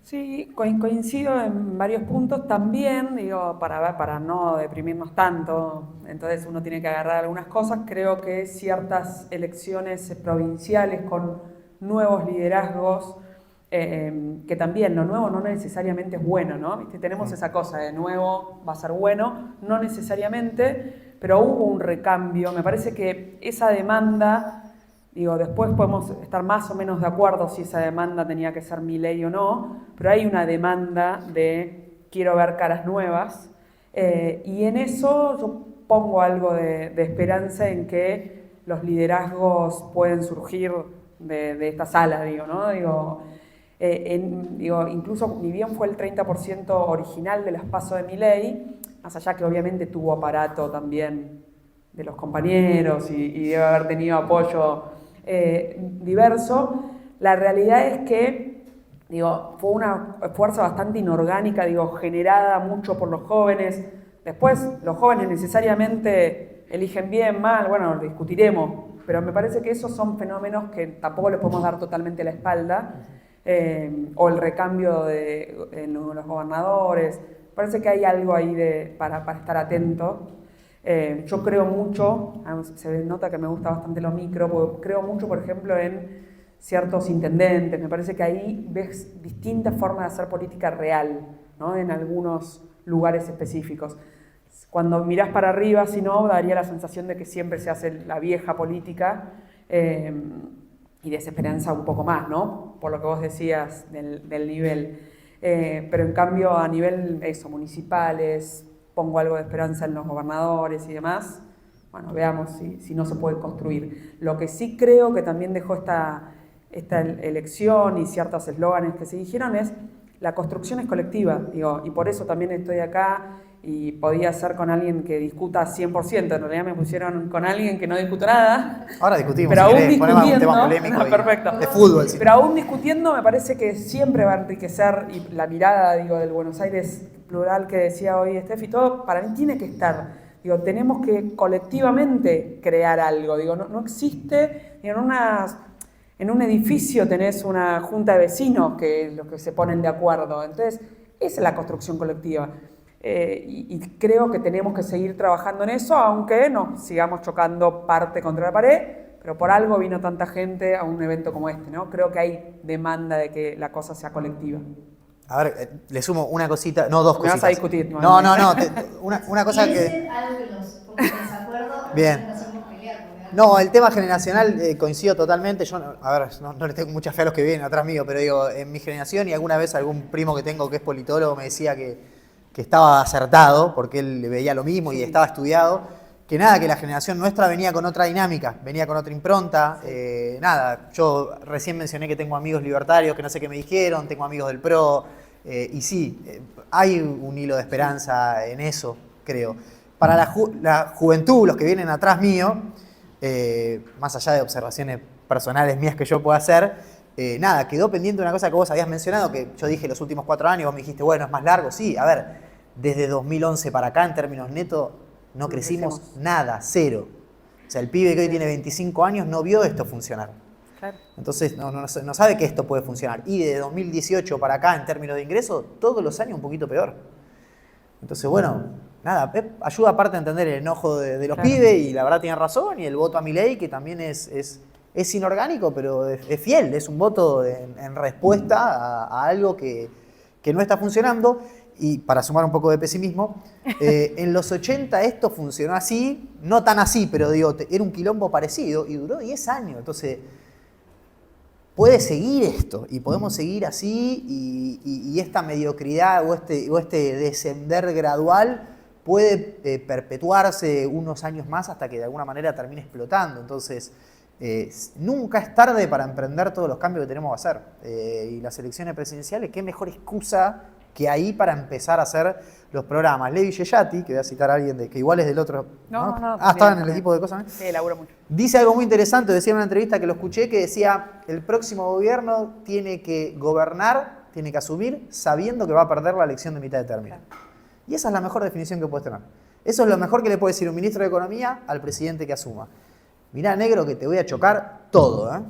Sí, coincido en varios puntos también, digo, para no deprimirnos tanto, entonces uno tiene que agarrar algunas cosas. Creo que ciertas elecciones provinciales con nuevos liderazgos, que también lo nuevo no necesariamente es bueno, ¿no? ¿Viste? Tenemos esa cosa de nuevo va a ser bueno, no necesariamente, pero hubo un recambio. Me parece que esa demanda... Digo, después podemos estar más o menos de acuerdo si esa demanda tenía que ser Milei o no, pero hay una demanda de quiero ver caras nuevas, y en eso yo pongo algo de esperanza en que los liderazgos pueden surgir de esta sala, digo, ¿no? Digo, incluso ni bien fue el 30% original de las PASO de Milei, más allá que obviamente tuvo aparato también de los compañeros y debe haber tenido apoyo diverso, la realidad es que digo, fue una fuerza bastante inorgánica, digo, generada mucho por los jóvenes. Después los jóvenes necesariamente eligen bien, mal, bueno, lo discutiremos, pero me parece que esos son fenómenos que tampoco le podemos dar totalmente la espalda, o el recambio en los gobernadores. Parece que hay algo ahí para estar atento. Yo creo mucho, se nota que me gusta bastante lo micro, porque creo mucho, por ejemplo, en ciertos intendentes. Me parece que ahí ves distintas formas de hacer política real, ¿no? En algunos lugares específicos. Cuando mirás para arriba, si no, daría la sensación de que siempre se hace la vieja política, y desesperanza un poco más, ¿no? Por lo que vos decías del nivel. Pero en cambio, a nivel municipales, pongo algo de esperanza en los gobernadores y demás. Bueno, veamos si no se puede construir. Lo que sí creo que también dejó esta elección y ciertos eslóganes que se dijeron es la construcción es colectiva, digo, y por eso también estoy acá y podía ser con alguien que discuta 100%, en realidad me pusieron con alguien que no discuto nada. Ahora discutimos, pero si aún querés, discutiendo, ponemos un tema polémico perfecto. de fútbol. Sí. Pero aún discutiendo me parece que siempre va a enriquecer, y la mirada, digo, del Buenos Aires plural que decía hoy Steffi, todo para mí tiene que estar. Digo, tenemos que colectivamente crear algo. Digo, no existe, digo, en un edificio tenés una junta de vecinos que los que se ponen de acuerdo. Entonces, esa es la construcción colectiva. Y creo que tenemos que seguir trabajando en eso, aunque nos sigamos chocando parte contra la pared, pero por algo vino tanta gente a un evento como este, ¿no? Creo que hay demanda de que la cosa sea colectiva. A ver, le sumo una cosita, no, dos cositas. Me vas a discutir. No, una cosa que... Dicen algo que porque en desacuerdo bien. no hacemos pelear, porque No, el tema generacional coincido totalmente. Yo, a ver, no le tengo mucha fe a los que vienen atrás mío, pero digo, en mi generación y alguna vez algún primo que tengo que es politólogo me decía que estaba acertado, porque él veía lo mismo y estaba estudiado, que nada, que la generación nuestra venía con otra dinámica, venía con otra impronta. Nada, yo recién mencioné que tengo amigos libertarios que no sé qué me dijeron, tengo amigos del PRO, y sí, hay un hilo de esperanza en eso, creo. Para la juventud, los que vienen atrás mío, más allá de observaciones personales mías que yo pueda hacer, nada, quedó pendiente una cosa que vos habías mencionado, que yo dije los últimos 4 años, vos me dijiste, bueno, es más largo. Sí, a ver, desde 2011 para acá, en términos netos, no crecimos nada, cero. O sea, el pibe que hoy tiene 25 años no vio esto funcionar. Claro. Entonces, no sabe que esto puede funcionar. Y de 2018 para acá, en términos de ingresos, todos los años un poquito peor. Entonces, bueno, nada, Pep ayuda aparte a entender el enojo de los pibes, y la verdad tiene razón, y el voto a Milei, que también es inorgánico, pero es fiel, es un voto en respuesta a algo que no está funcionando. Y para sumar un poco de pesimismo, en los 80 esto funcionó así, no tan así, pero digo, era un quilombo parecido y duró 10 años. Entonces, puede seguir esto y podemos seguir así, y esta mediocridad o este descender gradual puede perpetuarse unos años más hasta que de alguna manera termine explotando. Entonces, nunca es tarde para emprender todos los cambios que tenemos que hacer. Y las elecciones presidenciales, qué mejor excusa que ahí para empezar a hacer los programas. Levi Yeyati, que voy a citar a alguien que igual es del otro... estaba en el equipo de cosas. Sí, laburo mucho. Dice algo muy interesante, decía en una entrevista que lo escuché, que decía, el próximo gobierno tiene que gobernar, tiene que asumir, sabiendo que va a perder la elección de mitad de término. Claro. Y esa es la mejor definición que puedes tener. Eso es lo mejor que le puede decir un ministro de Economía al presidente que asuma. Mirá, negro, que te voy a chocar todo, ¿eh?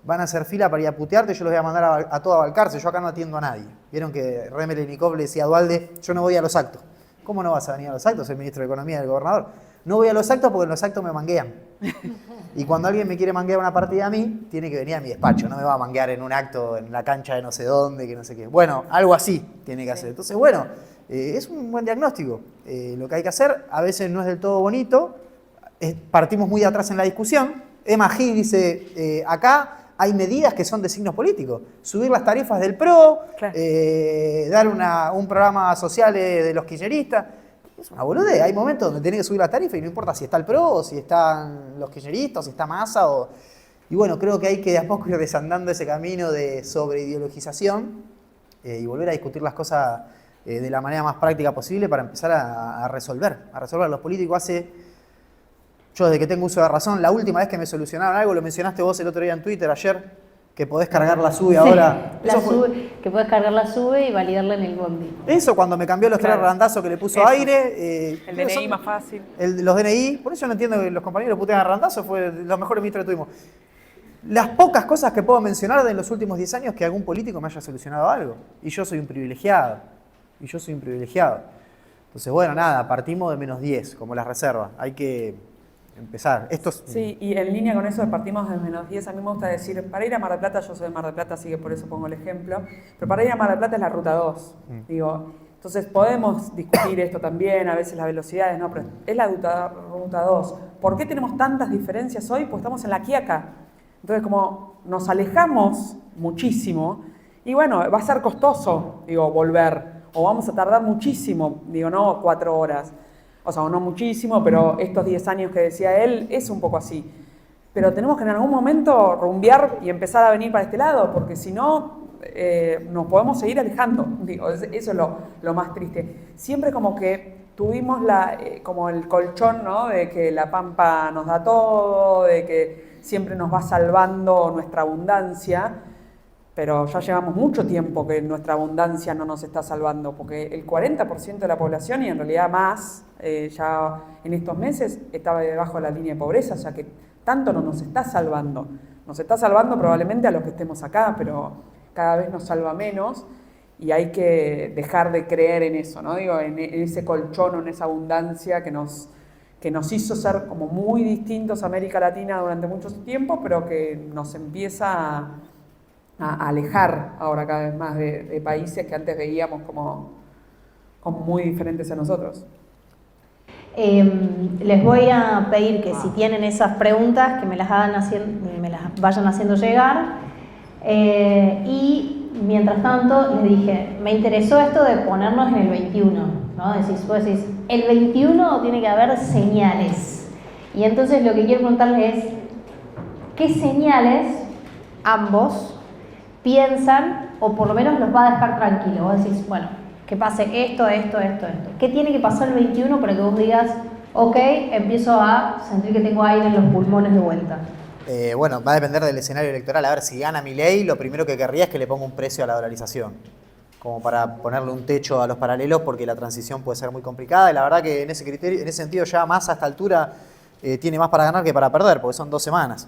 Van a hacer fila para ir a putearte, yo los voy a mandar a toda Balcarce, yo acá no atiendo a nadie. Vieron que Remelennikov le decía a Dualde, yo no voy a los actos. ¿Cómo no vas a venir a los actos? Soy ministro de Economía del gobernador. No voy a los actos porque en los actos me manguean. Y cuando alguien me quiere manguear una partida a mí, tiene que venir a mi despacho, no me va a manguear en un acto en la cancha de no sé dónde, que no sé qué. Bueno, algo así tiene que hacer. Entonces, bueno, es un buen diagnóstico. Lo que hay que hacer a veces no es del todo bonito, partimos muy de atrás en la discusión. Emma Gil dice, acá hay medidas que son de signos políticos. Subir las tarifas del PRO, claro. Dar un programa social de los kirchneristas. Es una boludez. Hay momentos donde tenés que subir las tarifas y no importa si está el PRO, o si están los kirchneristas, o si está Massa. Y bueno, creo que hay que de a poco ir desandando ese camino de sobreideologización y volver a discutir las cosas de la manera más práctica posible para empezar a resolver. Los políticos yo desde que tengo uso de razón, la última vez que me solucionaron algo, lo mencionaste vos el otro día en Twitter, ayer, que podés cargar la SUBE ahora. Que podés cargar la SUBE y validarla en el bondi. Eso cuando me cambió los 3 randazos que le puso aire. El DNI más fácil. Los DNI, por eso no entiendo que los compañeros putean a randazos, fue los mejores ministros que tuvimos. Las pocas cosas que puedo mencionar de los últimos 10 años que algún político me haya solucionado algo. Y yo soy un privilegiado. Entonces, bueno, nada, partimos de -10, como las reservas. Hay que empezar. Sí, y en línea con eso de partimos de -10, a mí me gusta decir, para ir a Mar del Plata, yo soy de Mar del Plata, así que por eso pongo el ejemplo, pero para ir a Mar del Plata es la ruta 2, digo, entonces podemos discutir esto también, a veces las velocidades, no, pero es la ruta 2. ¿Por qué tenemos tantas diferencias hoy? Pues estamos en la Quiaca. Entonces, como nos alejamos muchísimo, y bueno, va a ser costoso, digo, volver, o vamos a tardar muchísimo, digo, no 4 horas. O sea, no muchísimo, pero estos 10 años que decía él es un poco así. Pero tenemos que en algún momento rumbear y empezar a venir para este lado, porque si no, nos podemos seguir alejando. Digo, eso es lo más triste. Siempre como que tuvimos como el colchón, ¿no? De que la Pampa nos da todo, de que siempre nos va salvando nuestra abundancia, pero ya llevamos mucho tiempo que nuestra abundancia no nos está salvando, porque el 40% de la población, y en realidad más, ya en estos meses, estaba debajo de la línea de pobreza, o sea que tanto no nos está salvando. Nos está salvando probablemente a los que estemos acá, pero cada vez nos salva menos, y hay que dejar de creer en eso, ¿no? Digo, en ese colchón o en esa abundancia que nos hizo ser como muy distintos a América Latina durante mucho tiempo, pero que nos empieza a alejar ahora cada vez más de países que antes veíamos como muy diferentes a nosotros. Les voy a pedir que si tienen esas preguntas, que me las vayan haciendo llegar. Y mientras tanto, les dije, me interesó esto de ponernos en el 21, ¿no? Vos decís, el 21 tiene que haber señales. Y entonces lo que quiero preguntarles es, ¿qué señales ambos piensan, o por lo menos los va a dejar tranquilos? Vos decís, bueno, que pase esto. ¿Qué tiene que pasar el 21 para que vos digas, ok, empiezo a sentir que tengo aire en los pulmones de vuelta? Bueno, va a depender del escenario electoral. A ver, si gana Milei, lo primero que querría es que le ponga un precio a la dolarización, como para ponerle un techo a los paralelos, porque la transición puede ser muy complicada. Y la verdad que en ese sentido, ya más a esta altura tiene más para ganar que para perder, porque son 2 semanas.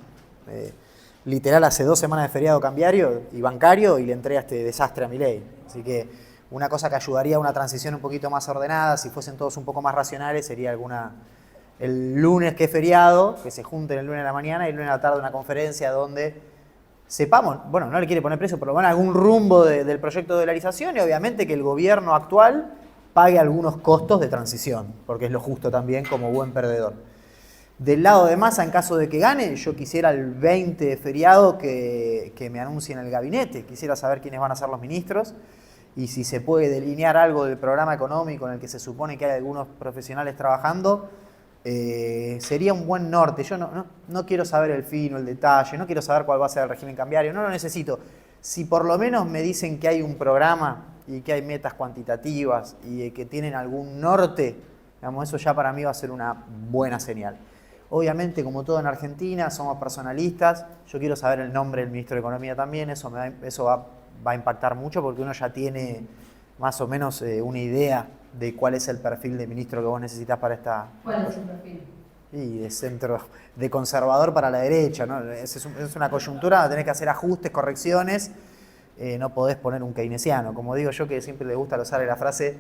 Literal, hace 2 semanas de feriado cambiario y bancario y le entrega este desastre a Milei. Así que una cosa que ayudaría a una transición un poquito más ordenada, si fuesen todos un poco más racionales, sería el lunes que es feriado, que se junten el lunes a la mañana y el lunes a la tarde una conferencia donde sepamos, bueno, no le quiere poner precio, pero bueno, algún rumbo del proyecto de dolarización, y obviamente que el gobierno actual pague algunos costos de transición, porque es lo justo también como buen perdedor. Del lado de Massa, en caso de que gane, yo quisiera el 20 de feriado que me anuncien el gabinete, quisiera saber quiénes van a ser los ministros y si se puede delinear algo del programa económico en el que se supone que hay algunos profesionales trabajando. Sería un buen norte. Yo no quiero saber el fin o el detalle, no quiero saber cuál va a ser el régimen cambiario, no lo necesito. Si por lo menos me dicen que hay un programa y que hay metas cuantitativas y que tienen algún norte, digamos, eso ya para mí va a ser una buena señal. Obviamente, como todo en Argentina, somos personalistas. Yo quiero saber el nombre del ministro de Economía también. Eso va a impactar mucho porque uno ya tiene más o menos una idea de cuál es el perfil de ministro que vos necesitas para esta... ¿Cuál es el perfil? Y de centro, de conservador para la derecha, ¿no? Es una coyuntura, tenés que hacer ajustes, correcciones, no podés poner un keynesiano. Como digo yo, que siempre le gusta usar la frase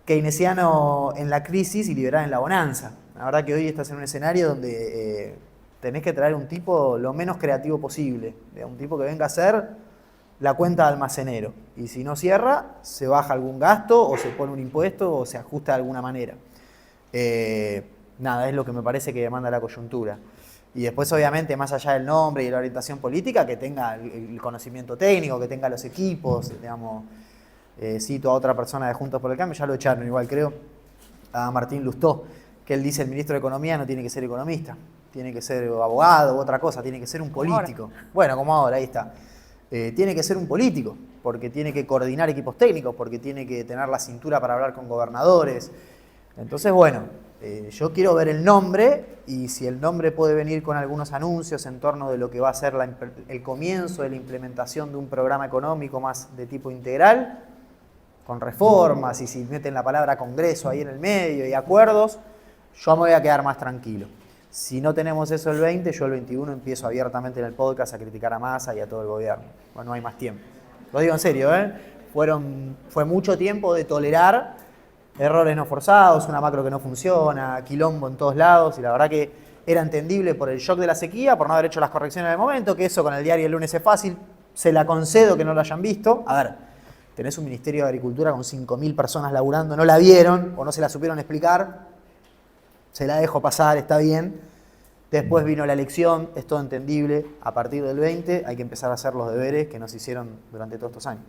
keynesiano en la crisis y liberal en la bonanza. La verdad que hoy estás en un escenario donde tenés que traer un tipo lo menos creativo posible, un tipo que venga a hacer la cuenta de almacenero, y si no cierra, se baja algún gasto o se pone un impuesto o se ajusta de alguna manera. Nada, es lo que me parece que demanda la coyuntura. Y después, obviamente, más allá del nombre y la orientación política, que tenga el conocimiento técnico, que tenga los equipos, digamos. Cito a otra persona de Juntos por el Cambio, ya lo echaron igual creo, a Martín Lustó, que él dice el ministro de Economía no tiene que ser economista, tiene que ser abogado u otra cosa, tiene que ser un político. Ahora. Bueno, como ahora, ahí está. Tiene que ser un político, porque tiene que coordinar equipos técnicos, porque tiene que tener la cintura para hablar con gobernadores. Entonces, bueno, yo quiero ver el nombre, y si el nombre puede venir con algunos anuncios en torno de lo que va a ser el comienzo de la implementación de un programa económico más de tipo integral, con reformas, y si meten la palabra Congreso ahí en el medio y acuerdos, yo me voy a quedar más tranquilo. Si no tenemos eso el 20, yo el 21 empiezo abiertamente en el podcast a criticar a Massa y a todo el gobierno. Bueno, no hay más tiempo. Lo digo en serio, fue mucho tiempo de tolerar errores no forzados, una macro que no funciona, quilombo en todos lados, y la verdad que era entendible por el shock de la sequía, por no haber hecho las correcciones en el momento, que eso con el diario el lunes es fácil, se la concedo que no lo hayan visto. A ver, tenés un Ministerio de Agricultura con 5.000 personas laburando, no la vieron o no se la supieron explicar, se la dejo pasar, está bien. Después vino la elección, es todo entendible. A partir del 20 hay que empezar a hacer los deberes que nos hicieron durante todos estos años.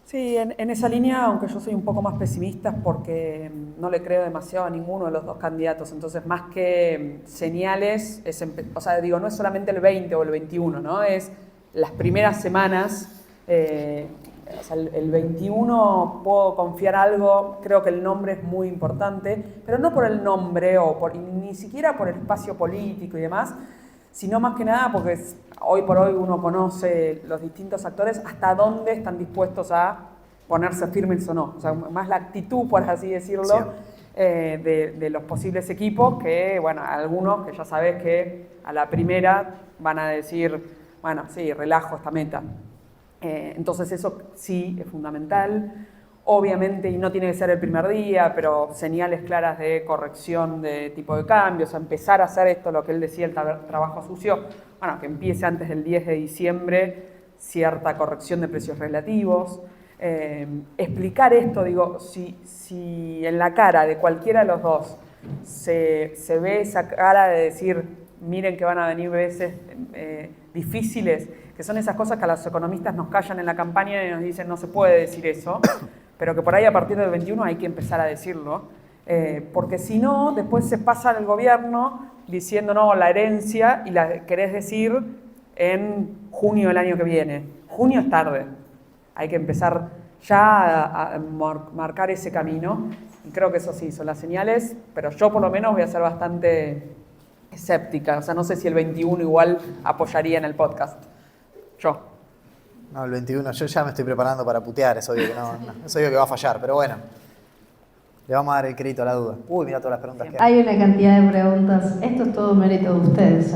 Sí, en esa línea, aunque yo soy un poco más pesimista porque no le creo demasiado a ninguno de los dos candidatos, entonces más que señales, no es solamente el 20 o el 21, ¿no? Es las primeras semanas. El 21 puedo confiar algo, creo que el nombre es muy importante, pero no por el nombre ni siquiera por el espacio político y demás, sino más que nada porque hoy por hoy uno conoce los distintos actores hasta dónde están dispuestos a ponerse firmes o no. O sea, más la actitud, por así decirlo, sí, de los posibles equipos, que bueno, algunos que ya sabes que a la primera van a decir, bueno, sí, relajo esta meta. Entonces eso sí es fundamental. Obviamente, y no tiene que ser el primer día, pero señales claras de corrección de tipo de cambio, o sea, empezar a hacer esto, lo que él decía, el trabajo sucio, bueno, que empiece antes del 10 de diciembre, cierta corrección de precios relativos. explicar esto, digo, si en la cara de cualquiera de los dos se ve esa cara de decir, miren que van a venir veces difíciles, que son esas cosas que a los economistas nos callan en la campaña y nos dicen no se puede decir eso, pero que por ahí a partir del 21 hay que empezar a decirlo, porque si no, después se pasa al gobierno diciendo no, la herencia, y la querés decir en junio del año que viene. Junio es tarde, hay que empezar ya a marcar ese camino, y creo que eso sí, son las señales, pero yo por lo menos voy a ser bastante escéptica, o sea, no sé si el 21 igual apoyaría en el podcast. Yo. No, el 21, yo ya me estoy preparando para putear, es obvio que es obvio que va a fallar, pero bueno, le vamos a dar el crédito a la duda. Uy, mira todas las preguntas que hay. Hay una cantidad de preguntas, esto es todo mérito de ustedes,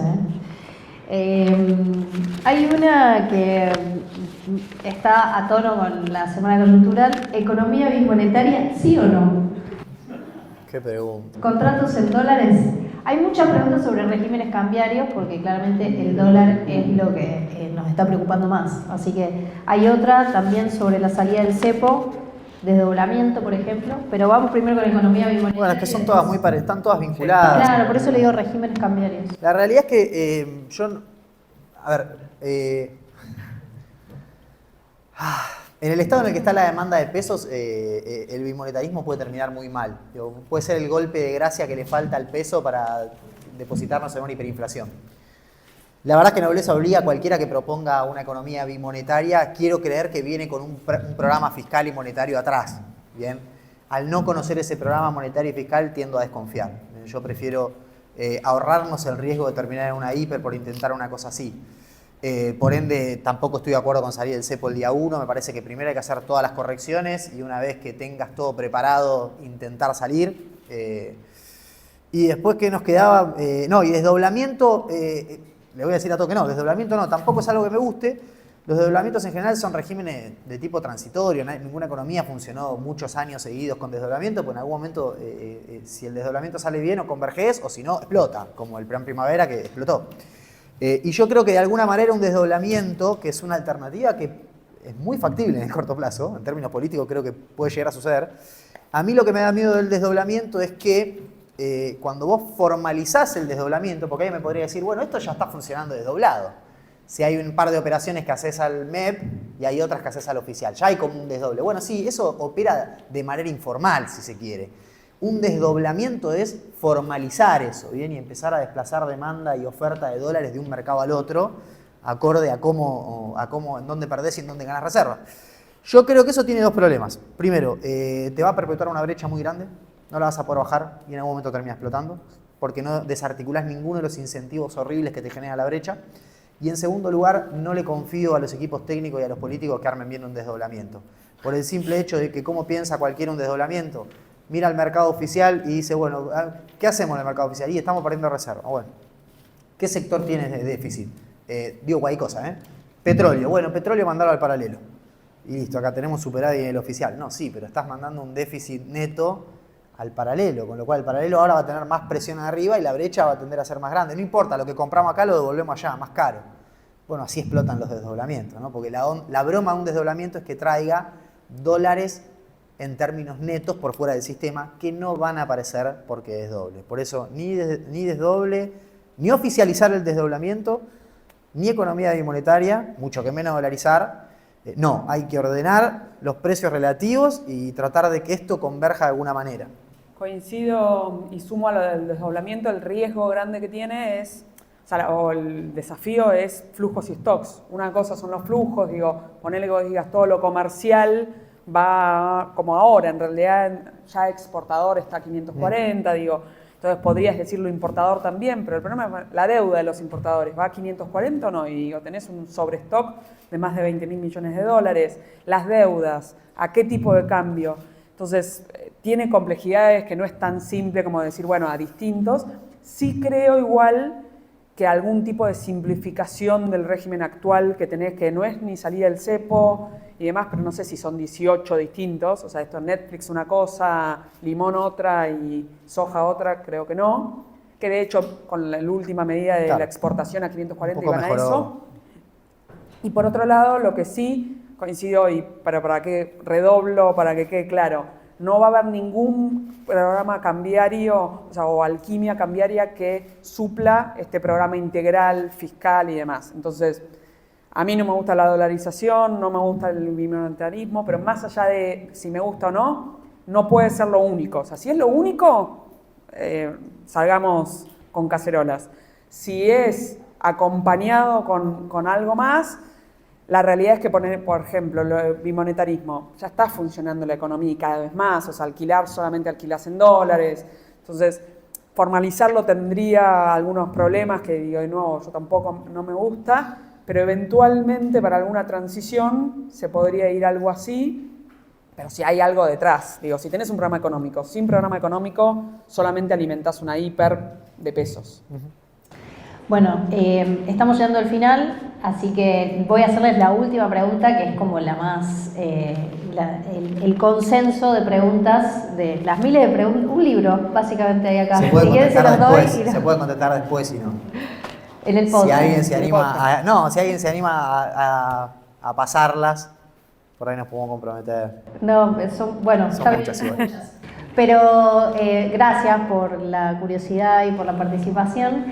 hay una que está a tono con la semana coyuntural, ¿economía bimonetaria sí o no? Qué pregunta. ¿Contratos en dólares? Hay muchas preguntas sobre regímenes cambiarios porque claramente el dólar es lo que nos está preocupando más. Así que hay otra también sobre la salida del cepo, desdoblamiento, por ejemplo. Pero vamos primero con economía bimonetaria. Bueno, es que son todas muy parecidas, están todas vinculadas. Claro, por eso le digo regímenes cambiarios. La realidad es que en el estado en el que está la demanda de pesos, el bimonetarismo puede terminar muy mal. Puede ser el golpe de gracia que le falta al peso para depositarnos en una hiperinflación. La verdad es que Nobleza obliga a cualquiera que proponga una economía bimonetaria. Quiero creer que viene con un programa fiscal y monetario atrás. Bien, al no conocer ese programa monetario y fiscal tiendo a desconfiar. Yo prefiero ahorrarnos el riesgo de terminar en una hiper por intentar una cosa así. Por ende, tampoco estoy de acuerdo con salir del cepo el día 1. Me parece que primero hay que hacer todas las correcciones y una vez que tengas todo preparado, intentar salir. Y después, ¿qué nos quedaba? Y desdoblamiento, le voy a decir a todo que no, desdoblamiento no, tampoco es algo que me guste. Los desdoblamientos en general son regímenes de tipo transitorio. Ninguna economía funcionó muchos años seguidos con desdoblamiento, pues en algún momento, si el desdoblamiento sale bien o convergés, o si no, explota, como el plan primavera que explotó. Y yo creo que de alguna manera un desdoblamiento, que es una alternativa que es muy factible en el corto plazo, en términos políticos creo que puede llegar a suceder. A mí lo que me da miedo del desdoblamiento es que cuando vos formalizás el desdoblamiento, porque alguien me podría decir, bueno, esto ya está funcionando desdoblado. Si hay un par de operaciones que haces al MEP y hay otras que haces al oficial, ya hay como un desdoble. Bueno, sí, eso opera de manera informal, si se quiere. Un desdoblamiento es formalizar eso, ¿bien? Y empezar a desplazar demanda y oferta de dólares de un mercado al otro, acorde a cómo en dónde perdés y en dónde ganás reserva. Yo creo que eso tiene dos problemas. Primero, te va a perpetuar una brecha muy grande, no la vas a poder bajar y en algún momento termina explotando, porque no desarticulás ninguno de los incentivos horribles que te genera la brecha. Y en segundo lugar, no le confío a los equipos técnicos y a los políticos que armen bien un desdoblamiento. Por el simple hecho de que cómo piensa cualquiera un desdoblamiento. Mira al mercado oficial y dice, bueno, ¿qué hacemos en el mercado oficial? Y estamos perdiendo reserva. Bueno, ¿qué sector tienes de déficit? Digo cualquier cosa, Petróleo. Bueno, petróleo mandalo al paralelo. Y listo, acá tenemos superávit en el oficial. No, sí, pero estás mandando un déficit neto al paralelo, con lo cual el paralelo ahora va a tener más presión arriba y la brecha va a tender a ser más grande. No importa, lo que compramos acá lo devolvemos allá, más caro. Bueno, así explotan los desdoblamientos, ¿no? Porque la broma de un desdoblamiento es que traiga dólares en términos netos por fuera del sistema que no van a aparecer porque desdoble. Por eso ni desdoble, ni oficializar el desdoblamiento, ni economía bimonetaria, mucho que menos dolarizar. No, hay que ordenar los precios relativos y tratar de que esto converja de alguna manera. Coincido y sumo a lo del desdoblamiento, el riesgo grande que tiene es, o el desafío es flujos y stocks. Una cosa son los flujos, ponele que vos digas todo lo comercial va como ahora, en realidad ya exportador está a 540, entonces podrías decir lo importador también, pero el problema es la deuda de los importadores, ¿va a 540 o no? Y tenés un sobrestock de más de 20.000 millones de dólares, las deudas, ¿a qué tipo de cambio? Entonces, tiene complejidades que no es tan simple como decir, bueno, a distintos. Sí creo igual que algún tipo de simplificación del régimen actual que tenés, que no es ni salida del cepo y demás, pero no sé si son 18 distintos, o sea, esto es Netflix una cosa, Limón otra y Soja otra, creo que no, que de hecho con la última medida de la exportación a 540 iban a eso. Y por otro lado, lo que sí, coincido, pero para que redoblo, para que quede claro, no va a haber ningún programa cambiario, o alquimia cambiaria que supla este programa integral, fiscal y demás. Entonces, a mí no me gusta la dolarización, no me gusta el bimonetarismo, pero más allá de si me gusta o no, no puede ser lo único. O sea, si es lo único, salgamos con cacerolas. Si es acompañado con algo más, la realidad es que, por ejemplo, el bimonetarismo, ya está funcionando la economía y cada vez más, o sea, solamente alquilás en dólares. Entonces, formalizarlo tendría algunos problemas que, digo, de nuevo, yo tampoco no me gusta, pero eventualmente para alguna transición se podría ir algo así, pero si hay algo detrás. Digo, si tenés un programa económico, sin programa económico solamente alimentás una hiper de pesos. Bueno, estamos llegando al final, así que voy a hacerles la última pregunta, que es como la más, el consenso de preguntas, de las miles de preguntas, un libro básicamente hay acá. Se puede Si quieren se los doy. se puede contestar después si no. En el podcast. Si alguien se anima a pasarlas, por ahí nos podemos comprometer. No, bueno, Son está bien. muchas igual. Pero gracias por la curiosidad y por la participación.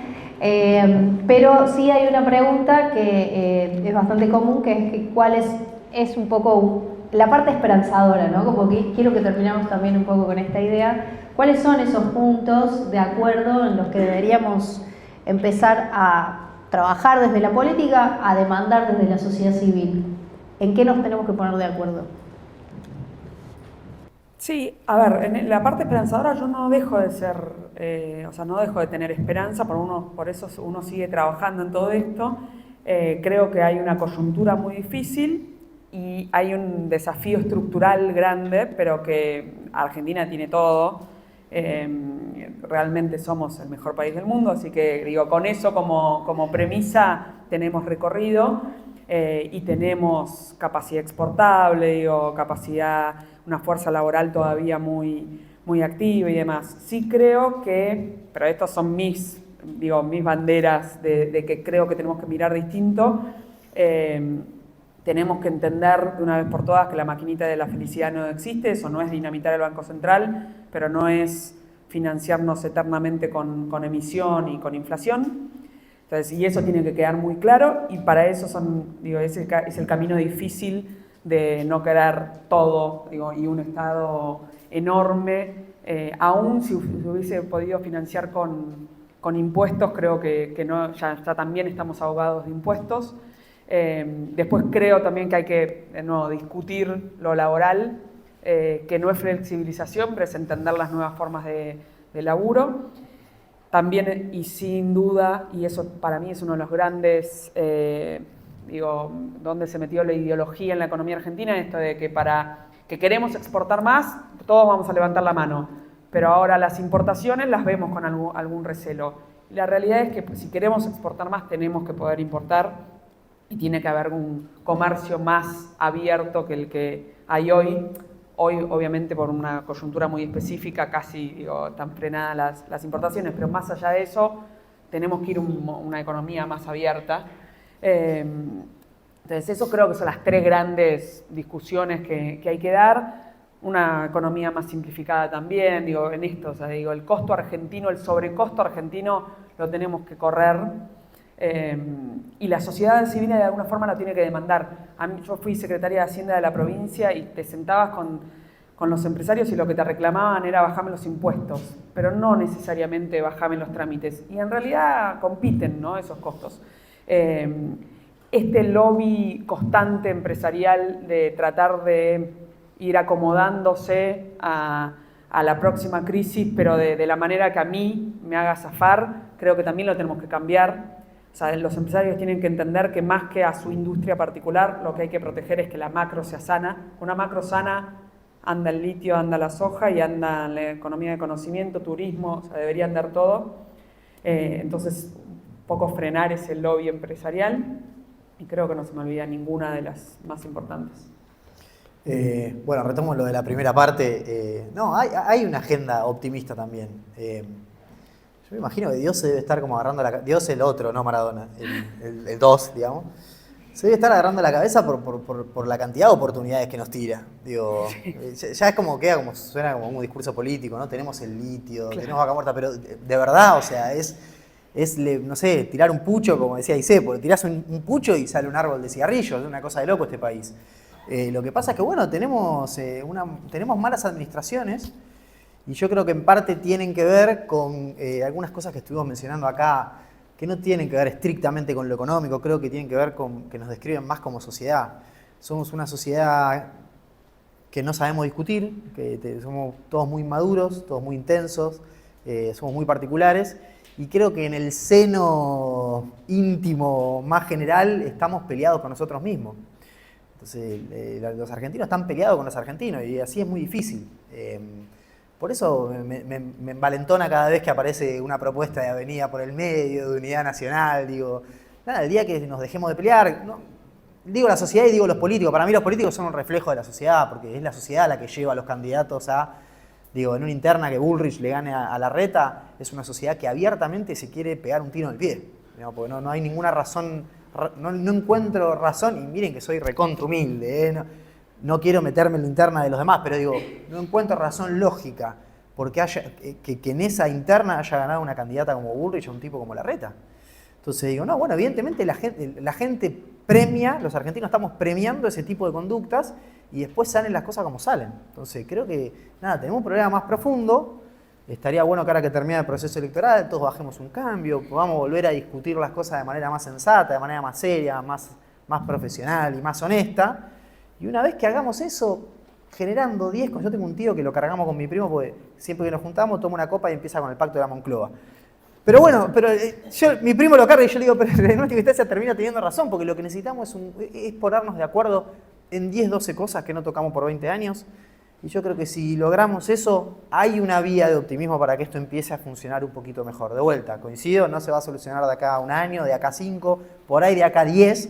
Pero sí hay una pregunta que es bastante común, que es que cuál es un poco la parte esperanzadora, ¿no? Como que quiero que terminamos también un poco con esta idea. ¿Cuáles son esos puntos de acuerdo en los que deberíamos empezar a trabajar desde la política, a demandar desde la sociedad civil? ¿En qué nos tenemos que poner de acuerdo? Sí, a ver, en la parte esperanzadora yo no dejo de ser, no dejo de tener esperanza, por eso uno sigue trabajando en todo esto. Creo que hay una coyuntura muy difícil y hay un desafío estructural grande, pero que Argentina tiene todo. Realmente somos el mejor país del mundo, así que digo, con eso como premisa tenemos recorrido. Y tenemos capacidad exportable, una fuerza laboral todavía muy, muy activa y demás. Sí creo que, pero estas son mis banderas de que creo que tenemos que mirar distinto. Tenemos que entender de una vez por todas que la maquinita de la felicidad no existe, eso no es dinamitar el Banco Central, pero no es financiarnos eternamente con emisión y con inflación. Entonces, y eso tiene que quedar muy claro, y para eso es el camino difícil de no querer todo, y un Estado enorme. Aún si hubiese podido financiar con impuestos, creo que no, ya también estamos ahogados de impuestos. Después creo también que hay que, de nuevo, discutir lo laboral, que no es flexibilización, pero es entender las nuevas formas de laburo. También, y sin duda, y eso para mí es uno de los grandes, donde se metió la ideología en la economía argentina, esto de que queremos exportar más, todos vamos a levantar la mano, pero ahora las importaciones las vemos con algún recelo. La realidad es que si queremos exportar más, tenemos que poder importar y tiene que haber un comercio más abierto que el que hay hoy. Hoy, obviamente, por una coyuntura muy específica, casi están frenadas las importaciones, pero más allá de eso, tenemos que ir a una economía más abierta. Entonces, eso creo que son las tres grandes discusiones que hay que dar. Una economía más simplificada también, en esto, el costo argentino, el sobrecosto argentino lo tenemos que correr. Y la sociedad civil de alguna forma lo tiene que demandar. Yo fui secretaria de Hacienda de la provincia y te sentabas con los empresarios y lo que te reclamaban era bajame los impuestos, pero no necesariamente bajame los trámites. Y en realidad compiten, ¿no?, esos costos. Este lobby constante empresarial de tratar de ir acomodándose a la próxima crisis, pero de la manera que a mí me haga zafar, creo que también lo tenemos que cambiar. O sea, los empresarios tienen que entender que más que a su industria particular, lo que hay que proteger es que la macro sea sana. Una macro sana anda el litio, anda la soja y anda la economía de conocimiento, turismo, debería andar todo. Entonces, un poco frenar ese lobby empresarial, y creo que no se me olvida ninguna de las más importantes. Bueno, retomo lo de la primera parte. Hay una agenda optimista también. Yo me imagino que Dios se debe estar como agarrando Dios el otro, no Maradona, el 2, digamos. Se debe estar agarrando la cabeza por la cantidad de oportunidades que nos tira. Digo, ya es como queda, como suena como un discurso político, ¿no? Tenemos el litio, tenemos Vaca Muerta, pero de verdad, o sea, no sé, tirar un pucho, como decía Ise, porque tirás un pucho y sale un árbol de cigarrillos, es una cosa de loco este país. Lo que pasa es que, bueno, tenemos malas administraciones y yo creo que en parte tienen que ver con algunas cosas que estuvimos mencionando acá, que no tienen que ver estrictamente con lo económico, creo que tienen que ver con que nos describen más como sociedad. Somos una sociedad que no sabemos discutir, que somos todos muy maduros, todos muy intensos, somos muy particulares, y creo que en el seno íntimo más general estamos peleados con nosotros mismos. Entonces, los argentinos están peleados con los argentinos y así es muy difícil. Por eso me envalentona cada vez que aparece una propuesta de avenida por el medio, de unidad nacional. Digo, nada, el día que nos dejemos de pelear, no, digo la sociedad y digo los políticos. Para mí los políticos son un reflejo de la sociedad, porque es la sociedad la que lleva a los candidatos a, digo, en una interna que Bullrich le gane a Larreta, es una sociedad que abiertamente se quiere pegar un tiro en el pie. Porque no hay ninguna razón, no encuentro razón, y miren que soy recontra humilde, no quiero meterme en la interna de los demás, pero digo, no encuentro razón lógica porque que en esa interna haya ganado una candidata como Bullrich o un tipo como Larreta. Entonces digo, no, bueno, evidentemente la gente premia, los argentinos estamos premiando ese tipo de conductas y después salen las cosas como salen. Entonces creo que, nada, tenemos un problema más profundo. Estaría bueno que ahora que termine el proceso electoral todos bajemos un cambio, podamos volver a discutir las cosas de manera más sensata, de manera más seria, más profesional y más honesta. Y una vez que hagamos eso, generando 10, yo tengo un tío que lo cargamos con mi primo porque siempre que nos juntamos toma una copa y empieza con el pacto de la Moncloa. Pero bueno, mi primo lo carga y yo le digo, pero en última instancia termina teniendo razón, porque lo que necesitamos es ponernos de acuerdo en 10, 12 cosas que no tocamos por 20 años. Y yo creo que si logramos eso, hay una vía de optimismo para que esto empiece a funcionar un poquito mejor. De vuelta, coincido, no se va a solucionar de acá a un año, de acá a 5, por ahí de acá a 10.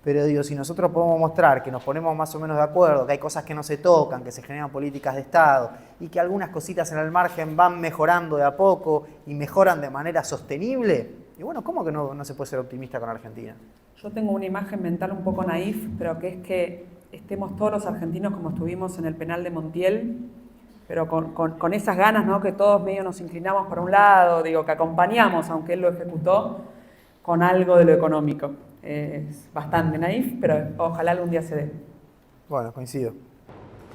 Pero digo, si nosotros podemos mostrar que nos ponemos más o menos de acuerdo, que hay cosas que no se tocan, que se generan políticas de Estado y que algunas cositas en el margen van mejorando de a poco y mejoran de manera sostenible, y bueno, ¿cómo que no se puede ser optimista con Argentina? Yo tengo una imagen mental un poco naif, pero que es que estemos todos los argentinos como estuvimos en el penal de Montiel, pero con esas ganas, ¿no? Que todos medio nos inclinamos para un lado, digo, que acompañamos, aunque él lo ejecutó, con algo de lo económico. Es bastante naif, pero ojalá algún día se dé. Bueno, coincido.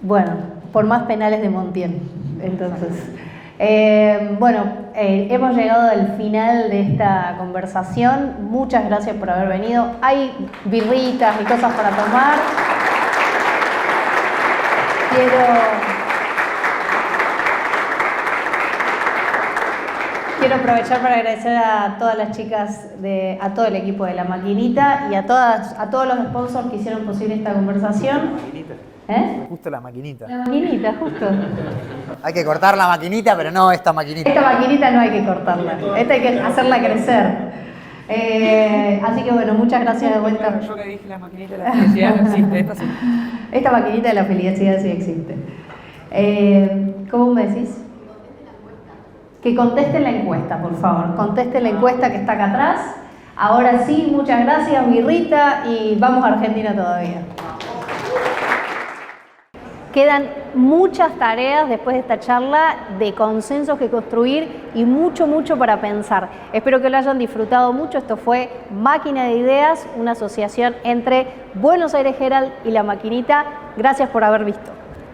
Bueno, por más penales de Montiel, entonces. Hemos llegado al final de esta conversación. Muchas gracias por haber venido. Hay birritas y cosas para tomar. Quiero aprovechar para agradecer a todas las chicas, a todo el equipo de La Maquinita y a todos los sponsors que hicieron posible esta conversación. La maquinita. Justo la maquinita. La maquinita, justo. Hay que cortar la maquinita, pero no esta maquinita. Esta maquinita no hay que cortarla, esta hay que hacerla crecer. Así que bueno, muchas gracias de vuelta. Yo que dije la maquinita de la felicidad no existe, esta sí. Esta maquinita de la felicidad sí existe. ¿Cómo me decís? Que contesten la encuesta, por favor. Contesten la encuesta que está acá atrás. Ahora sí, muchas gracias, birrita, y vamos a Argentina todavía. Quedan muchas tareas después de esta charla de consensos que construir y mucho para pensar. Espero que lo hayan disfrutado mucho. Esto fue Máquina de Ideas, una asociación entre Buenos Aires Herald y La Maquinita. Gracias por haber visto.